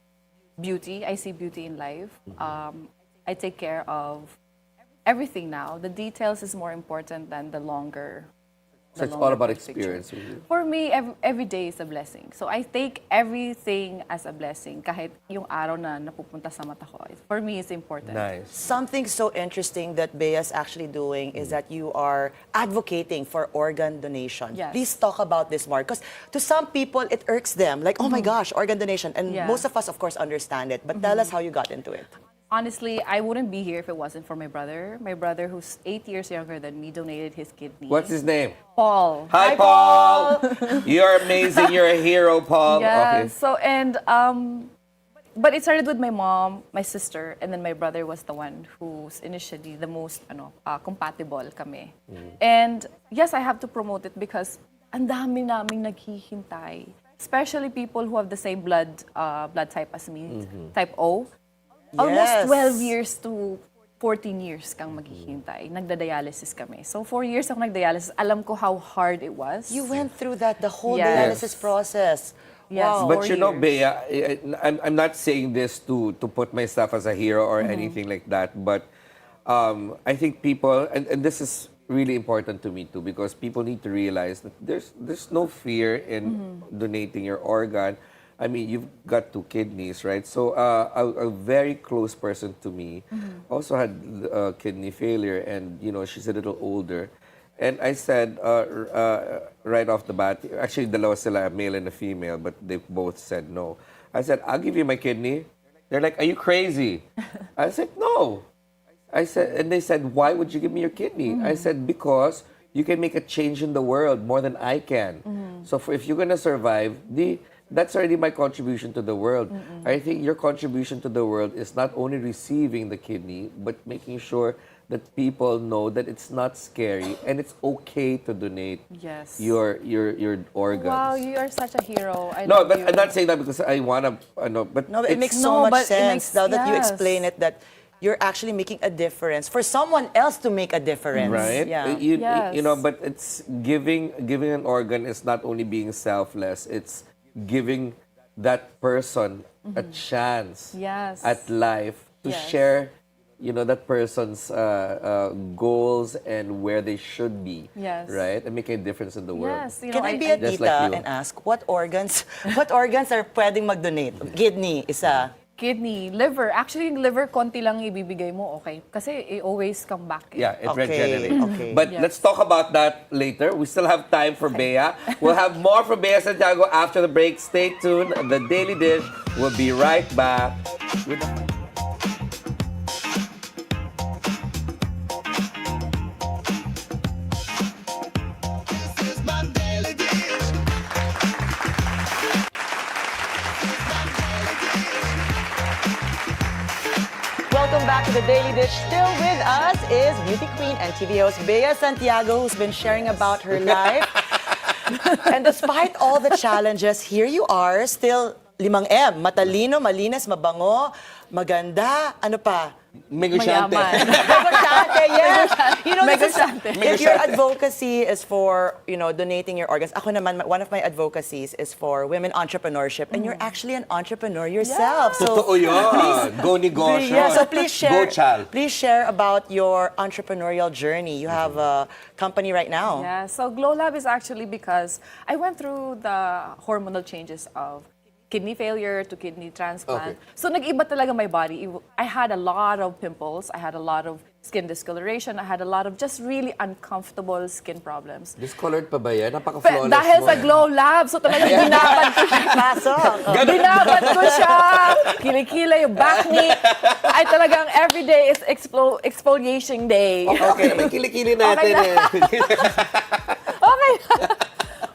Speaker 15: beauty. I see beauty in life. I take care of everything now. The details is more important than the longer.
Speaker 2: So it's all about experience with you.
Speaker 15: For me, every day is a blessing. So I take everything as a blessing. Kahit yung araw na napupunta sa mata ko. For me, it's important.
Speaker 2: Nice.
Speaker 3: Something so interesting that Bea is actually doing is that you are advocating for organ donation.
Speaker 15: Yes.
Speaker 3: Please talk about this more. Because to some people, it irks them. Like, oh my gosh, organ donation. And
Speaker 15: Yeah.
Speaker 3: most of us, of course, understand it. But tell us how you got into it.
Speaker 15: Honestly, I wouldn't be here if it wasn't for my brother. My brother, who's 8 years younger than me, donated his kidney.
Speaker 2: What's his name?
Speaker 15: Paul.
Speaker 2: Hi, Paul. You're amazing. You're a hero, Paul.
Speaker 15: Yeah.
Speaker 2: Okay.
Speaker 15: So but it started with my mom, my sister, and then my brother was the one who's initially the most compatible kami. And yes, I have to promote it because ang dami naming naghihintay, especially people who have the same blood type as me, type O. Almost 12 years to 14 years kang maghihintay. Nagda-dialysis kami. So 4 years ako nagdialysis. Alam ko how hard it was.
Speaker 3: You went through that, the whole
Speaker 15: Yes.
Speaker 3: dialysis process.
Speaker 15: Yes.
Speaker 3: Wow.
Speaker 2: But
Speaker 15: 4
Speaker 2: you know,
Speaker 15: years.
Speaker 2: Bea, I'm not saying this to put myself as a hero or anything like that, but I think people, and this is really important to me too, because people need to realize that there's no fear in donating your organ. I mean, you've got 2 kidneys, right? So a very close person to me also had kidney failure, and you know, she's a little older. And I said right off the bat, actually dalawa sila, a male and a female, but they both said no. I said, I'll give you my kidney. They're like, are you crazy? I said, no. I said, and they said, why would you give me your kidney? I said, because you can make a change in the world more than I can. So if you're gonna survive, that's already my contribution to the world. I think your contribution to the world is not only receiving the kidney, but making sure that people know that it's not scary and it's okay to donate
Speaker 15: Yes.
Speaker 2: your organs.
Speaker 15: Wow, you are such a hero. I
Speaker 2: No,
Speaker 15: love
Speaker 2: but
Speaker 15: you.
Speaker 2: I'm not saying that because I wanna. No, but
Speaker 3: No, it
Speaker 2: it's-
Speaker 3: makes so much
Speaker 15: but it
Speaker 3: sense
Speaker 15: makes-
Speaker 3: now that you
Speaker 15: yes.
Speaker 3: explain it, that you're actually making a difference for someone else to make a difference.
Speaker 2: right.
Speaker 3: Yeah.
Speaker 2: You know,
Speaker 15: Yes.
Speaker 2: but it's giving an organ is not only being selfless. It's giving that person a chance
Speaker 15: Yes.
Speaker 2: at life to
Speaker 15: Yes.
Speaker 2: share, you know, that person's goals and where they should be.
Speaker 15: Yes.
Speaker 2: Right, and make a difference in the world.
Speaker 15: Yes, you know,
Speaker 3: Can I be a
Speaker 2: Just
Speaker 3: tita
Speaker 2: like you.
Speaker 3: and ask what organs are pwedeng mag-donate? Kidney, isa.
Speaker 15: Kidney, liver. Actually, yung liver, konti lang ibibigay mo, okay? Kasi it always come back.
Speaker 2: Yeah, it
Speaker 3: Okay,
Speaker 2: regenerates.
Speaker 3: okay.
Speaker 2: But
Speaker 15: Yes.
Speaker 2: let's talk about that later. We still have time for Bea. We'll have more from Bea Santiago after the break. Stay tuned. The Daily Dish will be right back. With
Speaker 3: Welcome back to the Daily Dish. Still with us is beauty queen and TV host Bea Santiago, who's been sharing about her life. And despite all the challenges, here you are, still 5M. Matalino, malinis, mabango, maganda, ano pa?
Speaker 2: Negosyante.
Speaker 15: Mayaman.
Speaker 3: Negosyante, yes. You know, this is,
Speaker 15: Negosyante.
Speaker 3: if your advocacy is for, you know, donating your organs, ako naman, one of my advocacies is for women entrepreneurship, and you're actually an entrepreneur yourself. So,
Speaker 2: Totoo yun. Go negosyo.
Speaker 3: yeah, so please share.
Speaker 2: Go, Chal.
Speaker 3: Please share about your entrepreneurial journey. You have a company right now.
Speaker 15: Yeah, so Glow Lab is actually because I went through the hormonal changes of kidney failure to kidney transplant.
Speaker 2: Okay.
Speaker 15: So nag-iba talaga my body. I had a lot of pimples. I had a lot of skin discoloration. I had a lot of just really uncomfortable skin problems.
Speaker 2: Discolored pa ba yan? Napaka-flawless
Speaker 15: Dahil
Speaker 2: mo
Speaker 15: sa
Speaker 2: eh.
Speaker 15: Glow Lab, so talagang binabad ko siya. Binabad ko siya. Kilikila yung back knee. Ay talagang everyday is exfoliation day.
Speaker 2: Okay, may kilikili natin eh.
Speaker 15: Okay.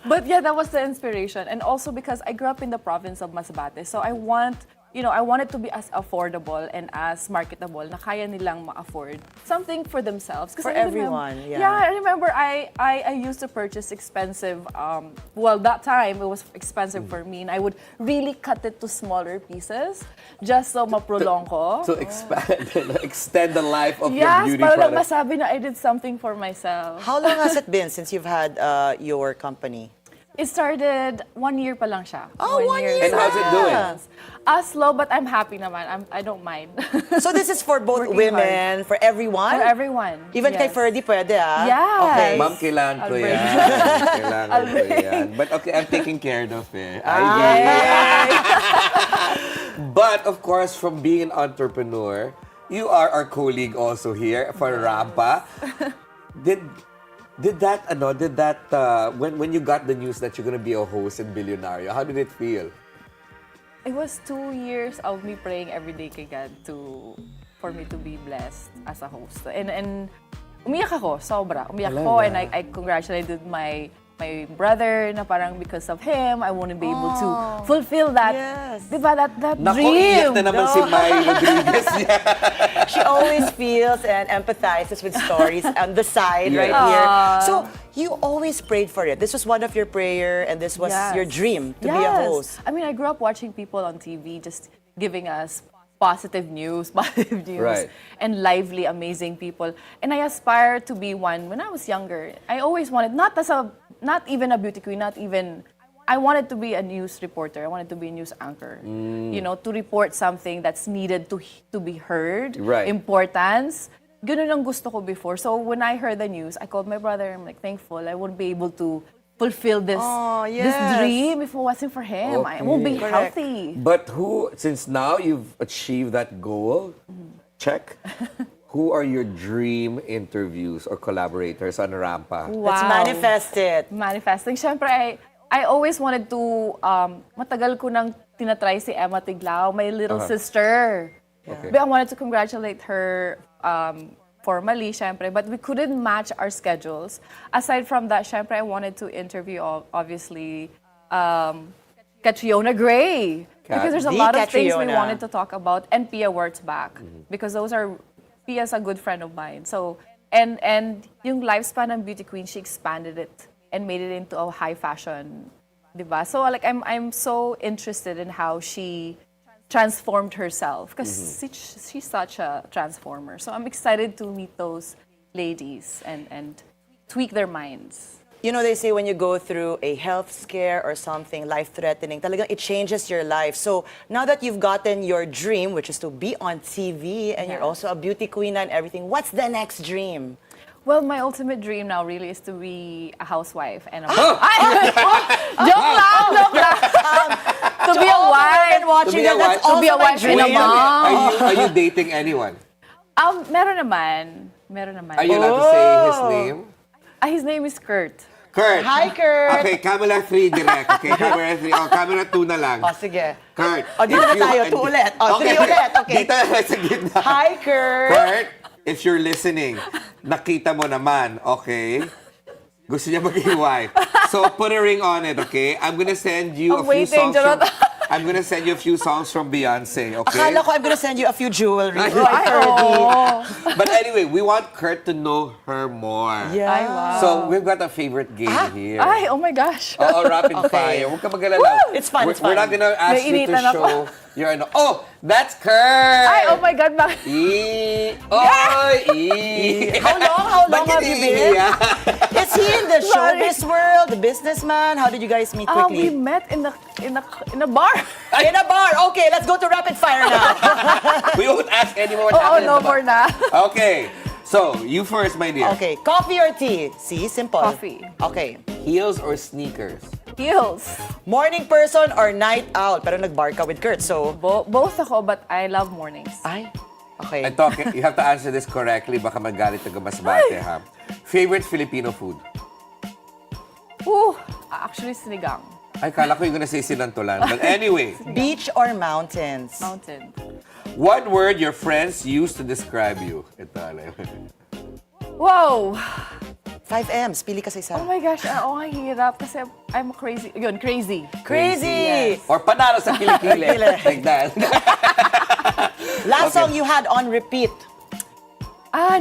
Speaker 15: But yeah, that was the inspiration. And also because I grew up in the province of Masbate. So I want it to be as affordable and as marketable na kaya nilang ma-afford something for themselves.
Speaker 3: For everyone, yeah.
Speaker 15: Yeah, I remember I used to purchase expensive, that time it was expensive for me, and I would really cut it to smaller pieces just so ma-prolong ko.
Speaker 2: To extend the life of your
Speaker 15: Yes,
Speaker 2: beauty
Speaker 15: para lang
Speaker 2: product.
Speaker 15: masabi na I did something for myself.
Speaker 3: How long has it been since you've had your company?
Speaker 15: It started 1 year pa lang siya.
Speaker 3: Oh, 1 year.
Speaker 2: And how's it doing?
Speaker 15: Slow, but I'm happy naman. I don't mind.
Speaker 3: So this is for both
Speaker 15: Working
Speaker 3: women, for everyone?
Speaker 15: For everyone.
Speaker 3: Even kay
Speaker 15: yes.
Speaker 3: Ferdi pwede, ah?
Speaker 15: Yes.
Speaker 3: Okay.
Speaker 2: Ma'am, kailangan ko
Speaker 15: I'll
Speaker 2: yan.
Speaker 15: bring-
Speaker 2: Kailangan ko yan. But okay, I'm taking care of it. But of course, from being an entrepreneur, you are our colleague also here for Rampa. Did that when you got the news that you're gonna be a host in Bilyonaryo, how did it feel?
Speaker 15: It was 2 years of me praying every day kay God for me to be blessed as a host. And umiyak ako, sobra. Umiyak ako, and I congratulated my brother na parang because of him, I wouldn't be able to fulfill that.
Speaker 3: Yes.
Speaker 15: Diba, that
Speaker 2: Naku,
Speaker 15: dream.
Speaker 2: iyak na naman si Mai Rodriguez.
Speaker 3: She always feels and empathizes with stories on the side right
Speaker 2: Yeah.
Speaker 3: here. So you always prayed for it. This was one of your prayer, and this was
Speaker 15: Yes.
Speaker 3: your dream to be a host.
Speaker 15: I mean, I grew up watching people on TV just giving us positive news,
Speaker 2: Right.
Speaker 15: and lively, amazing people. And I aspired to be one when I was younger. I always wanted, not even a beauty queen, I wanted to be a news reporter. I wanted to be a news anchor. You know, to report something that's needed to be heard.
Speaker 2: Right.
Speaker 15: Importance. Ganun ang gusto ko before. So when I heard the news, I called my brother. I'm like, thankful I wouldn't be able to fulfill this this dream if it wasn't for him. I won't be
Speaker 3: Correct.
Speaker 15: healthy.
Speaker 2: But since now you've achieved that goal, check. Who are your dream interviews or collaborators on Rampa?
Speaker 3: Let's manifest it.
Speaker 15: Manifesting. Siyempre, I always wanted to, matagal ko nang tinatry si Emma Tiglao, my little sister.
Speaker 2: Okay.
Speaker 15: But I wanted to congratulate her formally, syempre, but we couldn't match our schedules. Aside from that, syempre, I wanted to interview, obviously, Catriona Gray. Because there's a lot of things we
Speaker 3: Catriona.
Speaker 15: wanted to talk about, and Pia Wurtzbach. Because Pia's a good friend of mine. So, and yung lifespan ng Beauty Queen, she expanded it and made it into a high fashion, diba? So, like, I'm so interested in how she transformed herself because she's such a transformer. So I'm excited to meet those ladies and tweak their minds.
Speaker 3: You know, they say when you go through a health scare or something life-threatening, talagang it changes your life. So now that you've gotten your dream, which is to be on TV, and you're also a beauty queen and everything, what's the next dream?
Speaker 15: Well, my ultimate dream now really is to be a housewife and a mom. Joke lang. To be a wife.
Speaker 3: Watching that, that's
Speaker 15: To be a
Speaker 3: also my
Speaker 15: wife and a
Speaker 3: dream.
Speaker 15: mom.
Speaker 2: Are you dating anyone?
Speaker 15: Meron naman.
Speaker 2: Are you allowed to say his name?
Speaker 15: His name is Kurt.
Speaker 2: Kurt.
Speaker 3: Hi, Kurt.
Speaker 2: Okay, camera 3 direct. Okay, camera 3. Oh, camera 2 na lang.
Speaker 3: Oh, sige.
Speaker 2: Kurt.
Speaker 3: O, dito na tayo. 2 ulit. O, 3 ulit. Okay.
Speaker 2: Dito na sa gitna.
Speaker 3: Hi, Kurt.
Speaker 2: Kurt, if you're listening, nakita mo naman, okay? Gusto niya maging wife. So, put a ring on it, okay? I'm gonna send you a few songs from... I'm gonna send you a few songs from Beyonce, okay?
Speaker 3: Akala ko I'm gonna send you a few jewelry.
Speaker 2: But anyway, we want Kurt to know her more.
Speaker 3: Yeah.
Speaker 15: Ay, wow.
Speaker 2: So, we've got a favorite game here.
Speaker 15: Ay, oh my gosh.
Speaker 2: Oo, rapid fire. Huwag ka mag-alala.
Speaker 3: It's fun, it's fun.
Speaker 2: We're not gonna ask you to
Speaker 15: Nainitan ako.
Speaker 2: show your ano. Oh, that's Kurt!
Speaker 15: Ay, oh my God.
Speaker 3: How long
Speaker 2: Bakit
Speaker 3: have you been?
Speaker 2: iiyak?
Speaker 3: Is he in the showbiz world, the businessman? How did you guys meet
Speaker 15: We
Speaker 3: quickly?
Speaker 15: met in a bar.
Speaker 3: In a bar. Okay, let's go to rapid fire now.
Speaker 2: We won't ask anyone what
Speaker 15: Oh,
Speaker 2: happened in
Speaker 15: no
Speaker 2: the
Speaker 15: more
Speaker 2: bar.
Speaker 15: na.
Speaker 2: Okay. So, you first, my dear.
Speaker 3: Okay, coffee or tea? See, simple.
Speaker 15: Coffee.
Speaker 3: Okay.
Speaker 2: Heels or sneakers?
Speaker 15: Heels.
Speaker 3: Morning person or night owl? Pero nag-bar ka with Kurt, so...
Speaker 15: Both ako, but I love mornings.
Speaker 3: Ay. Okay.
Speaker 2: Ito, you have to answer this correctly. Baka magalit ang masbate, ha? Favorite Filipino food?
Speaker 15: Actually, sinigang.
Speaker 2: Ay, kala ko yung gonna say sinantulan. But anyway,
Speaker 3: Beach or mountains?
Speaker 15: Mountain.
Speaker 2: one word your friends use to describe you. Ito, alam mo.
Speaker 15: Wow!
Speaker 3: 5 M's, pili ka sa isa.
Speaker 15: Oh my gosh, ang hirap kasi I'm crazy. Yun, crazy.
Speaker 3: Crazy!
Speaker 2: Or panalo sa kilikili. Like that.
Speaker 3: Last
Speaker 2: Okay.
Speaker 3: song you had on repeat.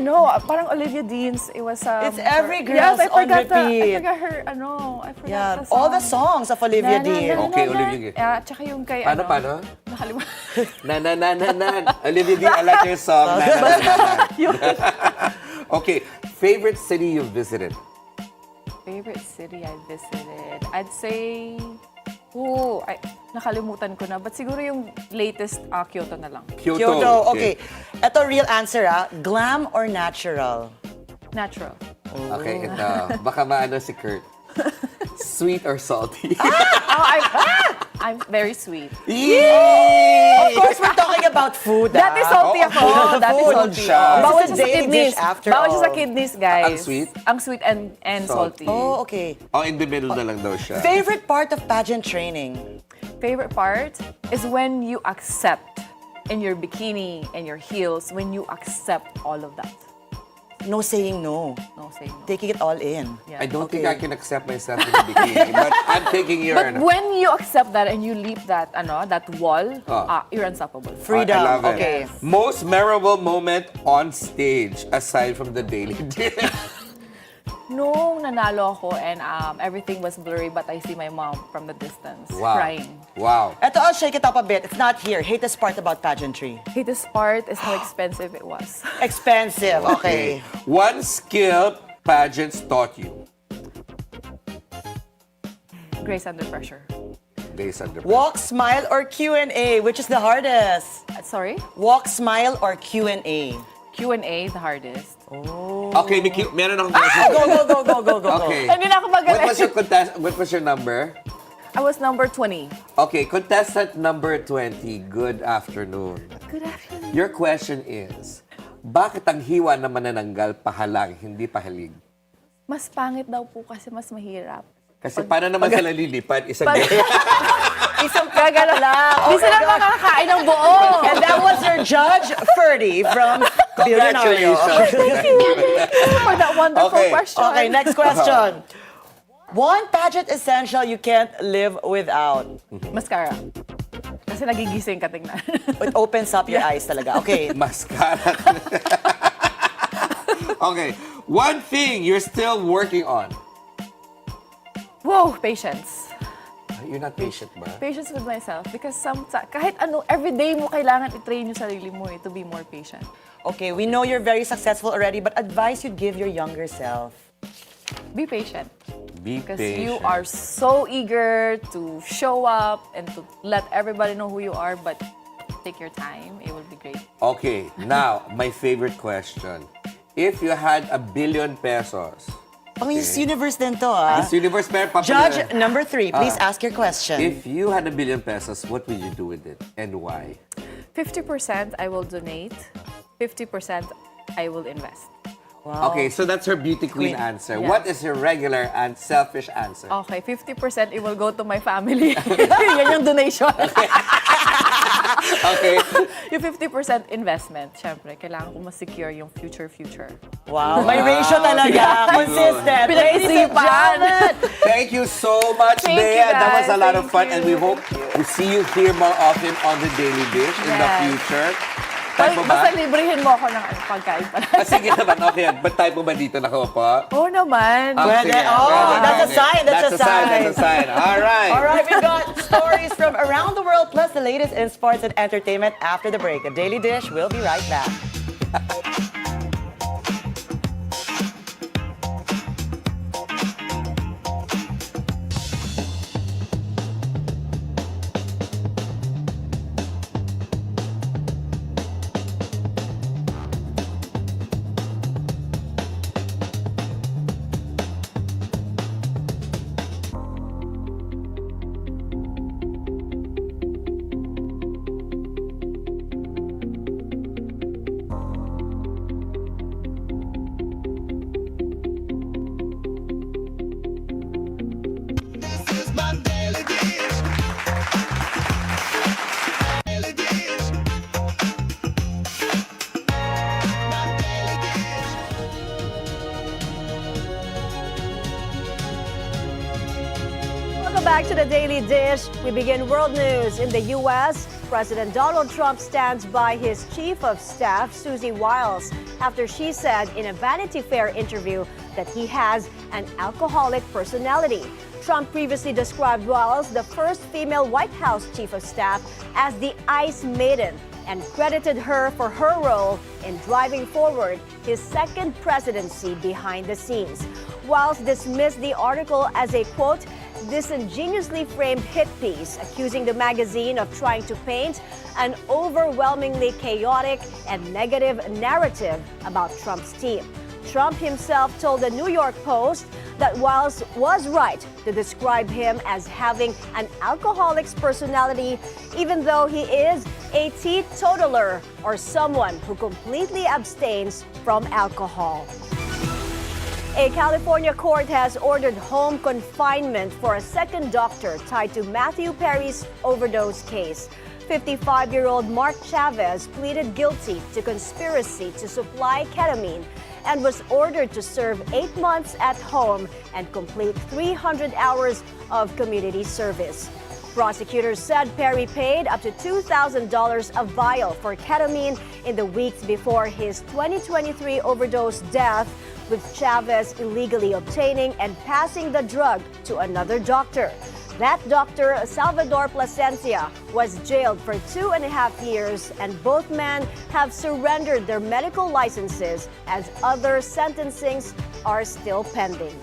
Speaker 15: No, parang Olivia Dean's. It was
Speaker 3: It's every girl's
Speaker 15: yes, I
Speaker 3: on
Speaker 15: forgot
Speaker 3: repeat.
Speaker 15: I forgot her, I forgot
Speaker 3: Yeah,
Speaker 15: the song.
Speaker 3: all the songs of Olivia Dean.
Speaker 2: Okay, Olivia Dean.
Speaker 15: Tsaka yung kay,
Speaker 2: Paano?
Speaker 15: Nakalimutan.
Speaker 2: Na. Olivia D, I like your song. Na. Okay, favorite city you've visited?
Speaker 15: Favorite city I visited? I'd say, nakalimutan ko na. But siguro yung latest, Kyoto na lang.
Speaker 3: Kyoto, okay. Ito real answer, glam or natural?
Speaker 15: Natural.
Speaker 2: Okay, ito. Baka maano si Kurt. Sweet or salty?
Speaker 15: I'm very sweet.
Speaker 3: Of course, we're talking about food.
Speaker 15: Dati salty ako. Dati
Speaker 3: Food
Speaker 15: salty.
Speaker 3: siya.
Speaker 15: Bawal
Speaker 3: This is
Speaker 15: siya
Speaker 3: a
Speaker 15: sa
Speaker 3: daily
Speaker 15: kidneys.
Speaker 3: dish after
Speaker 15: Bawal siya sa
Speaker 3: all.
Speaker 15: kidneys, guys.
Speaker 2: Ang sweet?
Speaker 15: Ang sweet and salty.
Speaker 3: Oh, okay.
Speaker 2: Oh, in the middle na lang daw siya.
Speaker 3: Favorite part of pageant training?
Speaker 15: Favorite part is when you accept in your bikini and your heels, when you accept all of that.
Speaker 3: No saying no.
Speaker 15: No saying no.
Speaker 3: Taking it all in.
Speaker 15: Yeah.
Speaker 2: I don't think I can accept myself in a bikini, but I'm taking your...
Speaker 15: But when you accept that and you leap that that wall, you're unstoppable.
Speaker 3: Freedom.
Speaker 2: I love it.
Speaker 3: Okay.
Speaker 2: Most memorable moment on stage, aside from the daily dish.
Speaker 15: Nung nanalo ako and everything was blurry, but I see my mom from the distance crying.
Speaker 2: Wow.
Speaker 3: Ito, I'll shake it up a bit. It's not here. Hate part about pageantry.
Speaker 15: This part is how expensive it was.
Speaker 3: Expensive. Okay.
Speaker 2: One skill pageants taught you.
Speaker 15: Grace under pressure.
Speaker 2: Based on the...
Speaker 3: Walk, smile, or Q&A? Which is the hardest?
Speaker 15: Sorry?
Speaker 3: Walk, smile, or Q&A?
Speaker 15: Q&A, the hardest.
Speaker 2: Okay, meron akong question.
Speaker 3: Go.
Speaker 2: Okay.
Speaker 15: Hindi na ako magaling.
Speaker 2: What was your number?
Speaker 15: I was number 20.
Speaker 2: Okay, contestant number 20, good afternoon.
Speaker 15: Good afternoon.
Speaker 2: Your question is, bakit ang hiwa na manananggal pahalang, hindi pahalig?
Speaker 15: Mas pangit daw po kasi mas mahirap.
Speaker 2: Kasi paano naman sila lilipad? Isang
Speaker 15: Isang gagala lang. Hindi sila makakain ng buo.
Speaker 3: And that was your judge, Ferdi, from Bilyonaryo.
Speaker 2: Congratulations.
Speaker 15: For that wonderful
Speaker 2: Okay.
Speaker 15: question.
Speaker 3: Okay, next question. One pageant essential you can't live without.
Speaker 15: Mascara. Kasi nagigising ka, tingnan.
Speaker 3: It opens up your eyes talaga. Okay.
Speaker 2: Mascara. Okay, one thing you're still working on.
Speaker 15: Whoa, patience.
Speaker 2: You're not patient ba?
Speaker 15: Patience with myself. Because kahit everyday mo kailangan i-train yung sarili mo to be more patient.
Speaker 3: Okay, we know you're very successful already, but advice you'd give your younger self?
Speaker 15: Be patient.
Speaker 2: Be
Speaker 15: Because
Speaker 2: patient.
Speaker 15: you are so eager to show up and to let everybody know who you are, but take your time. It will be great.
Speaker 2: Okay, now, my favorite question. If you had 1 billion pesos,
Speaker 3: Pang Miss Universe din to, ah.
Speaker 2: Miss Universe, pero
Speaker 3: Judge number 3, please ask your question.
Speaker 2: If you had 1 billion pesos, what would you do with it and why?
Speaker 15: 50% I will donate, 50% I will invest.
Speaker 3: Wow.
Speaker 2: Okay, so that's her beauty queen answer.
Speaker 15: Yes.
Speaker 2: What is your regular and selfish answer?
Speaker 15: Okay, 50% it will go to my family. Yan yung donation.
Speaker 2: Okay.
Speaker 15: Yung 50% investment, syempre, kailangan ko ma-secure yung future.
Speaker 3: Wow, may ratio talaga. Consistent.
Speaker 15: Pinag-isipan.
Speaker 2: Thank you so much,
Speaker 15: Thank
Speaker 2: Bea.
Speaker 15: you,
Speaker 2: That was a
Speaker 15: guys.
Speaker 2: lot of fun,
Speaker 15: Thank
Speaker 2: and we
Speaker 15: you.
Speaker 2: hope to see you here more often on the Daily Dish in the
Speaker 15: Yes.
Speaker 2: future. Type mo ba?
Speaker 15: Basta librihin mo ako ng pagkain pala.
Speaker 2: Sige naman, okay. But type mo ba dito nakaupo?
Speaker 15: Oo naman.
Speaker 3: Pwede.
Speaker 2: Sige.
Speaker 3: Oh,
Speaker 2: Pwede.
Speaker 3: that's a sign, that's a sign.
Speaker 2: That's a sign. All right.
Speaker 3: All right, we've got stories from around the world, plus the latest in sports and entertainment after the break. The Daily Dish will be right back.
Speaker 1: back to the Daily Dish. We begin world news. In the U.S., President Donald Trump stands by his chief of staff, Susie Wiles, after she said in a Vanity Fair interview that he has an alcoholic personality. Trump previously described Wiles, the first female White House chief of staff, as the Ice Maiden and credited her for her role in driving forward his second presidency behind the scenes. Wiles dismissed the article as a, quote, disingenuously framed hit piece, accusing the magazine of trying to paint an overwhelmingly chaotic and negative narrative about Trump's team. Trump himself told the New York Post that Wiles was right to describe him as having an alcoholic's personality, even though he is a teetotaler or someone who completely abstains from alcohol. A California court has ordered home confinement for a second doctor tied to Matthew Perry's overdose case. 55-year-old Mark Chavez pleaded guilty to conspiracy to supply ketamine and was ordered to serve 8 months at home and complete 300 hours of community service. Prosecutors said Perry paid up to $2,000 a vial for ketamine in the weeks before his 2023 overdose death, with Chavez illegally obtaining and passing the drug to another doctor. That doctor, Salvador Plasencia, was jailed for 2.5 years, and both men have surrendered their medical licenses as other sentencings are still pending.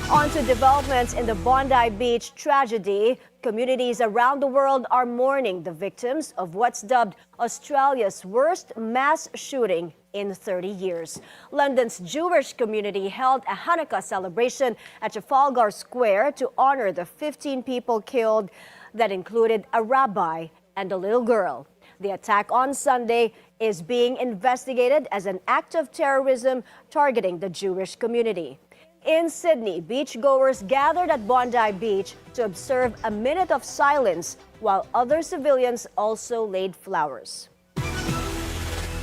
Speaker 1: On to developments in the Bondi Beach tragedy. Communities around the world are mourning the victims of what's dubbed Australia's worst mass shooting in 30 years. London's Jewish community held a Hanukkah celebration at Trafalgar Square to honor the 15 people killed that included a rabbi and a little girl. The attack on Sunday is being investigated as an act of terrorism targeting the Jewish community. In Sydney, beachgoers gathered at Bondi Beach to observe a minute of silence while other civilians also laid flowers.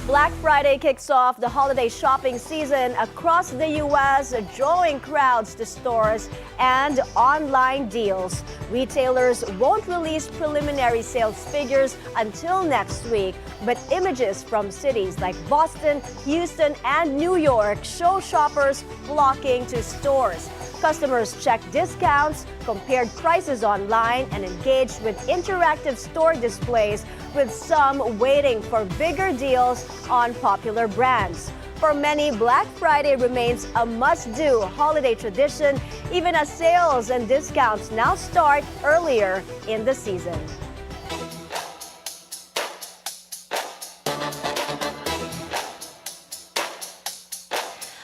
Speaker 1: Black Friday kicks off the holiday shopping season across the U.S., drawing crowds to stores and online deals. Retailers won't release preliminary sales figures until next week, but images from cities like Boston, Houston, and New York show shoppers flocking to stores. Customers checked discounts, compared prices online, and engaged with interactive store displays, with some waiting for bigger deals on popular brands. For many, Black Friday remains a must-do holiday tradition, even as sales and discounts now start earlier in the season.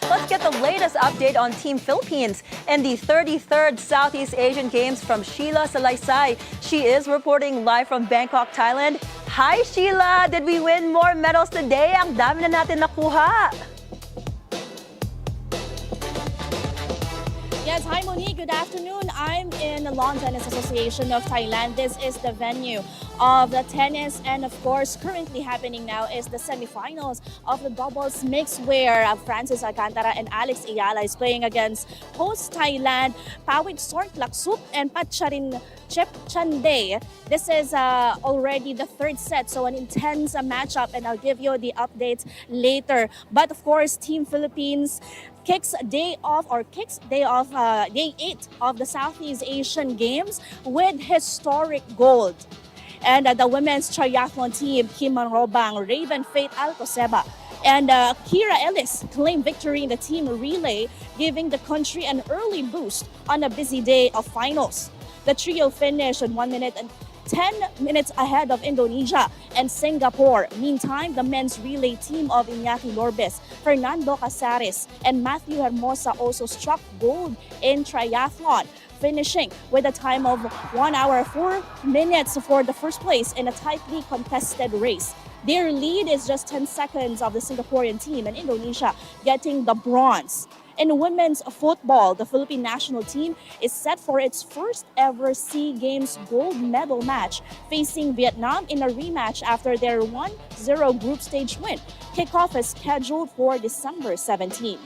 Speaker 4: Let's get the latest update on Team Philippines and the 33rd Southeast Asian Games from Sheila Salaysay. She is reporting live from Bangkok, Thailand. Hi Sheila! Did we win more medals today? Ang dami na natin nakuha.
Speaker 11: Yes, hi Monique, good afternoon. I'm in the Lawn Tennis Association of Thailand. This is the venue of the tennis, and of course currently happening now is the semifinals of the doubles mix, where Francis Alcantara and Alex Ayala is playing against host Thailand, Pawit Sortlaksup and Patcharin Chepchande. This is already the third set, so an intense matchup, and I'll give you the updates later. But of course, Team Philippines kicks day 8 of the Southeast Asian Games with historic gold. And the women's triathlon team, Kim Manrobang, Raven Faith Alcoseba, and Kira Ellis claimed victory in the team relay, giving the country an early boost on a busy day of finals. The trio finished in 1 minute and 10 minutes ahead of Indonesia and Singapore. Meantime, the men's relay team of Iñaki Lorbes, Fernando Casares, and Matthew Hermosa also struck gold in triathlon, finishing with a time of 1 hour 4 minutes for the first place in a tightly contested race. Their lead is just 10 seconds of the Singaporean team, and Indonesia getting the bronze. In women's football, the Philippine national team is set for its first ever SEA Games gold medal match, facing Vietnam in a rematch after their 1-0 group stage win. Kickoff is scheduled for December 17.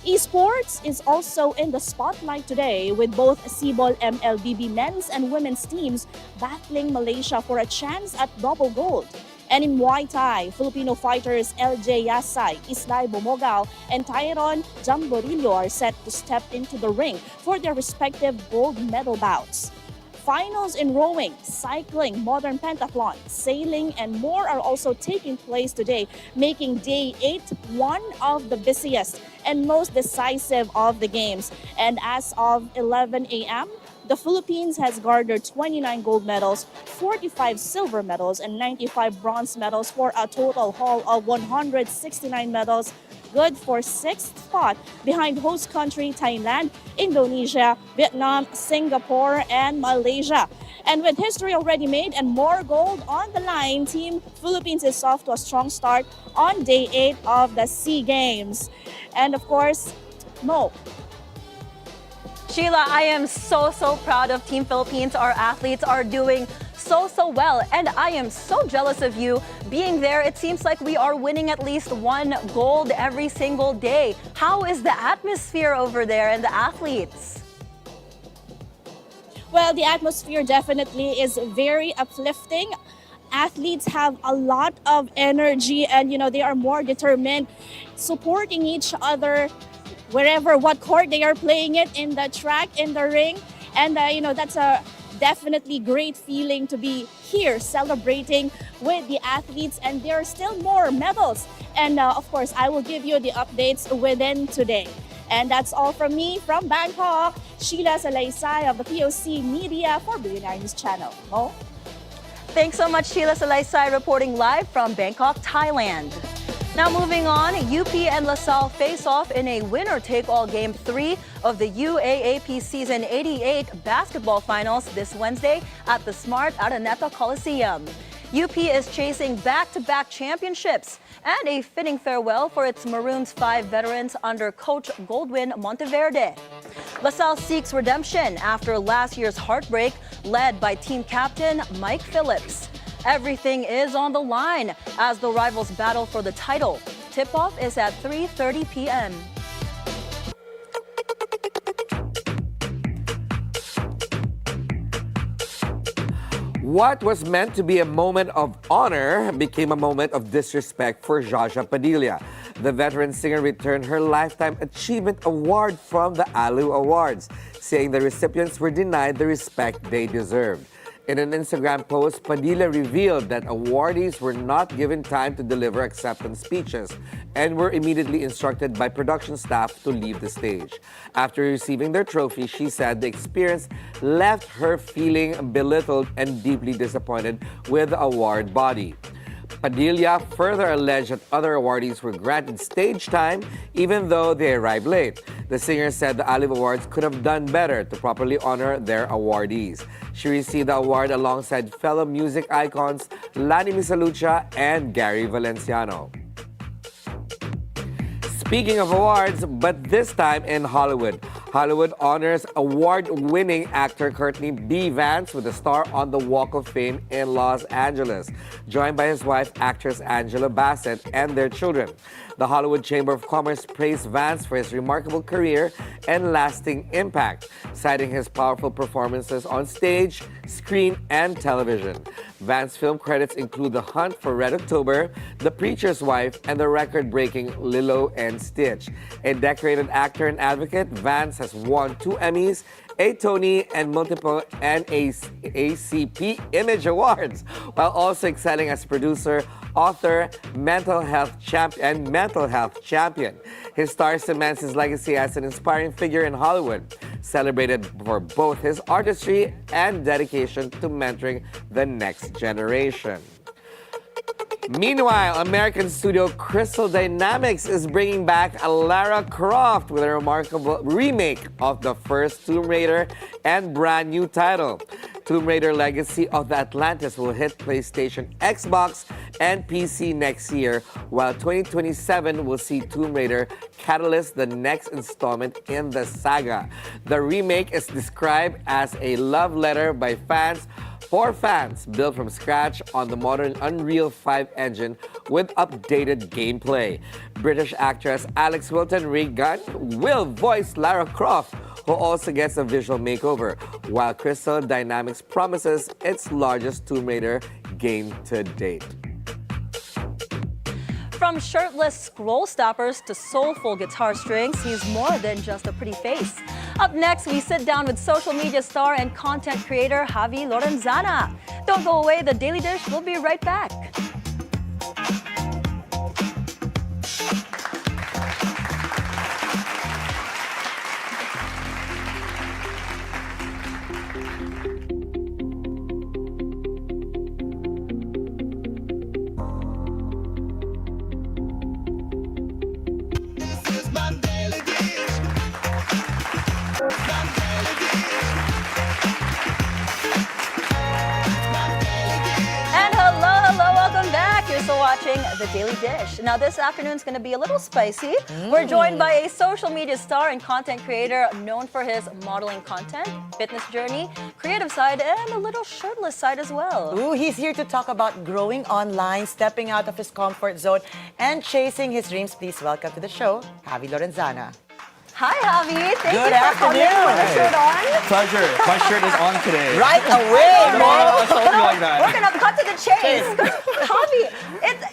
Speaker 12: Esports is also in the spotlight today with both Cebol MLBB men's and women's teams battling Malaysia for a chance at double gold. And in Muay Thai, Filipino fighters LJ Yasay, Islay Bomogao, and Tyron Jamborillo are set to step into the ring for their respective gold medal bouts. Finals in rowing, cycling, modern pentathlon, sailing, and more are also taking place today, making Day 8 one of the busiest and most decisive of the games. And as of 11 a.m., the Philippines has garnered 29 gold medals, 45 silver medals, and 95 bronze medals for a total haul of 169 medals, good for 6th spot behind host country Thailand, Indonesia, Vietnam, Singapore, and Malaysia. And with history already made and more gold on the line, Team Philippines is off to a strong start on Day 8 of the SEA Games. And of course, Mo.
Speaker 4: Sheila, I am so proud of Team Philippines. Our athletes are doing so well, and I am so jealous of you being there. It seems like we are winning at least one gold every single day. How is the atmosphere over there and the athletes?
Speaker 12: Well, the atmosphere definitely is very uplifting. Athletes have a lot of energy and, they are more determined, supporting each other wherever, what court they are playing it, in the track, in the ring. And, that's a definitely great feeling to be here celebrating with the athletes. And there are still more medals. And, of course, I will give you the updates within today. And that's all from me from Bangkok. Sheila Salaysay of the POC Media for Bilyonaryo News Channel. Mo?
Speaker 4: Thanks so much, Sheila Salaysay, reporting live from Bangkok, Thailand. Now moving on, UP and LaSalle face off in a winner-take-all Game 3 of the UAAP Season 88 basketball finals this Wednesday at the Smart Araneta Coliseum. UP is chasing back-to-back championships and a fitting farewell for its Maroons 5 veterans under Coach Goldwyn Monteverde. LaSalle seeks redemption after last year's heartbreak, led by team captain Mike Phillips. Everything is on the line as the rivals battle for the title. Tip-off is at 3:30 p.m.
Speaker 2: What was meant to be a moment of honor became a moment of disrespect for Jaja Padilla. The veteran singer returned her Lifetime Achievement Award from the ALU Awards, saying the recipients were denied the respect they deserved. In an Instagram post, Padilla revealed that awardees were not given time to deliver acceptance speeches and were immediately instructed by production staff to leave the stage. After receiving their trophy, she said the experience left her feeling belittled and deeply disappointed with the award body. Padilla further alleged that other awardees were granted stage time even though they arrived late. The singer said the ALU Awards could have done better to properly honor their awardees. She received the award alongside fellow music icons Lani Misalucha and Gary Valenciano. Speaking of awards, but this time in Hollywood. Hollywood honors award-winning actor Courtney B. Vance with a star on the Walk of Fame in Los Angeles, joined by his wife, actress Angela Bassett, and their children. The Hollywood Chamber of Commerce praised Vance for his remarkable career and lasting impact, citing his powerful performances on stage, screen, and television. Vance's film credits include The Hunt for Red October, The Preacher's Wife, and the record-breaking Lilo and Stitch. A decorated actor and advocate, Vance has won 2 Emmys, a Tony, and multiple NAACP Image Awards, while also excelling as producer, author, mental health champion. His star cements his legacy as an inspiring figure in Hollywood, celebrated for both his artistry and dedication to mentoring the next generation. Meanwhile, American studio Crystal Dynamics is bringing back Lara Croft with a remarkable remake of the first Tomb Raider and brand new title. Tomb Raider Legacy of the Atlantis will hit PlayStation, Xbox, and PC next year, while 2027 will see Tomb Raider catalyst the next installment in the saga. The remake is described as a love letter by fans for fans, built from scratch on the modern Unreal 5 engine with updated gameplay. British actress Alex Wilton Regan will voice Lara Croft, who also gets a visual makeover, while Crystal Dynamics promises its largest Tomb Raider game to date.
Speaker 4: From shirtless scroll stoppers to soulful guitar strings, he's more than just a pretty face. Up next, we sit down with social media star and content creator Javi Lorenzana. Don't go away, The Daily Dish will be right back. Watching The Daily Dish. Now this afternoon's going to be a little spicy. We're joined by a social media star and content creator known for his modeling content, fitness journey, creative side, and a little shirtless side as well.
Speaker 3: Ooh, he's here to talk about growing online, stepping out of his comfort zone, and chasing his dreams. Please welcome to the show, Javi Lorenzana.
Speaker 4: Hi, Javi. Thank
Speaker 3: Good
Speaker 4: you for coming.
Speaker 3: afternoon.
Speaker 4: Put your shirt on.
Speaker 16: Pleasure. My shirt is on today.
Speaker 3: Right away,
Speaker 16: I told you like that.
Speaker 4: We're gonna cut to the chase. Javi,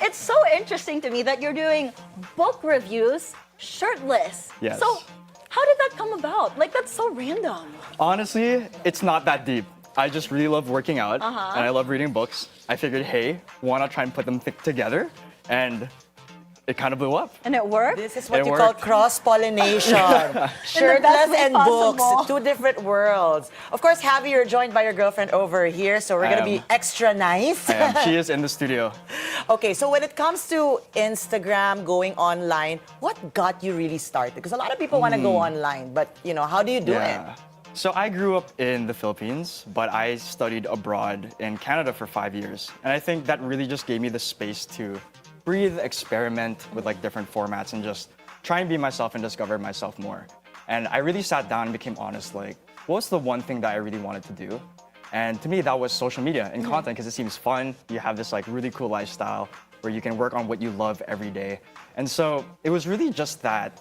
Speaker 4: it's so interesting to me that you're doing book reviews shirtless.
Speaker 16: Yes.
Speaker 4: So, how did that come about? Like, that's so random.
Speaker 16: Honestly, it's not that deep. I just really love working out, and I love reading books. I figured, hey, why not try and put them together? And it kind of blew up.
Speaker 4: And it worked?
Speaker 3: This is what you call cross-pollination. Shirtless and books, two different worlds. Of course, Javi, you're joined by your girlfriend over here, so we're going to be extra nice.
Speaker 16: I am. She is in the studio.
Speaker 3: Okay, so when it comes to Instagram, going online, what got you really started? Because a lot of people want to go online, but you know, how do you do it?
Speaker 16: So I grew up in the Philippines, but I studied abroad in Canada for 5 years. And I think that really just gave me the space to breathe, experiment with like different formats and just try and be myself and discover myself more. And I really sat down and became honest, like, what's the one thing that I really wanted to do? And to me, that was social media and content, because it seems fun. You have this like really cool lifestyle where you can work on what you love every day. And so it was really just that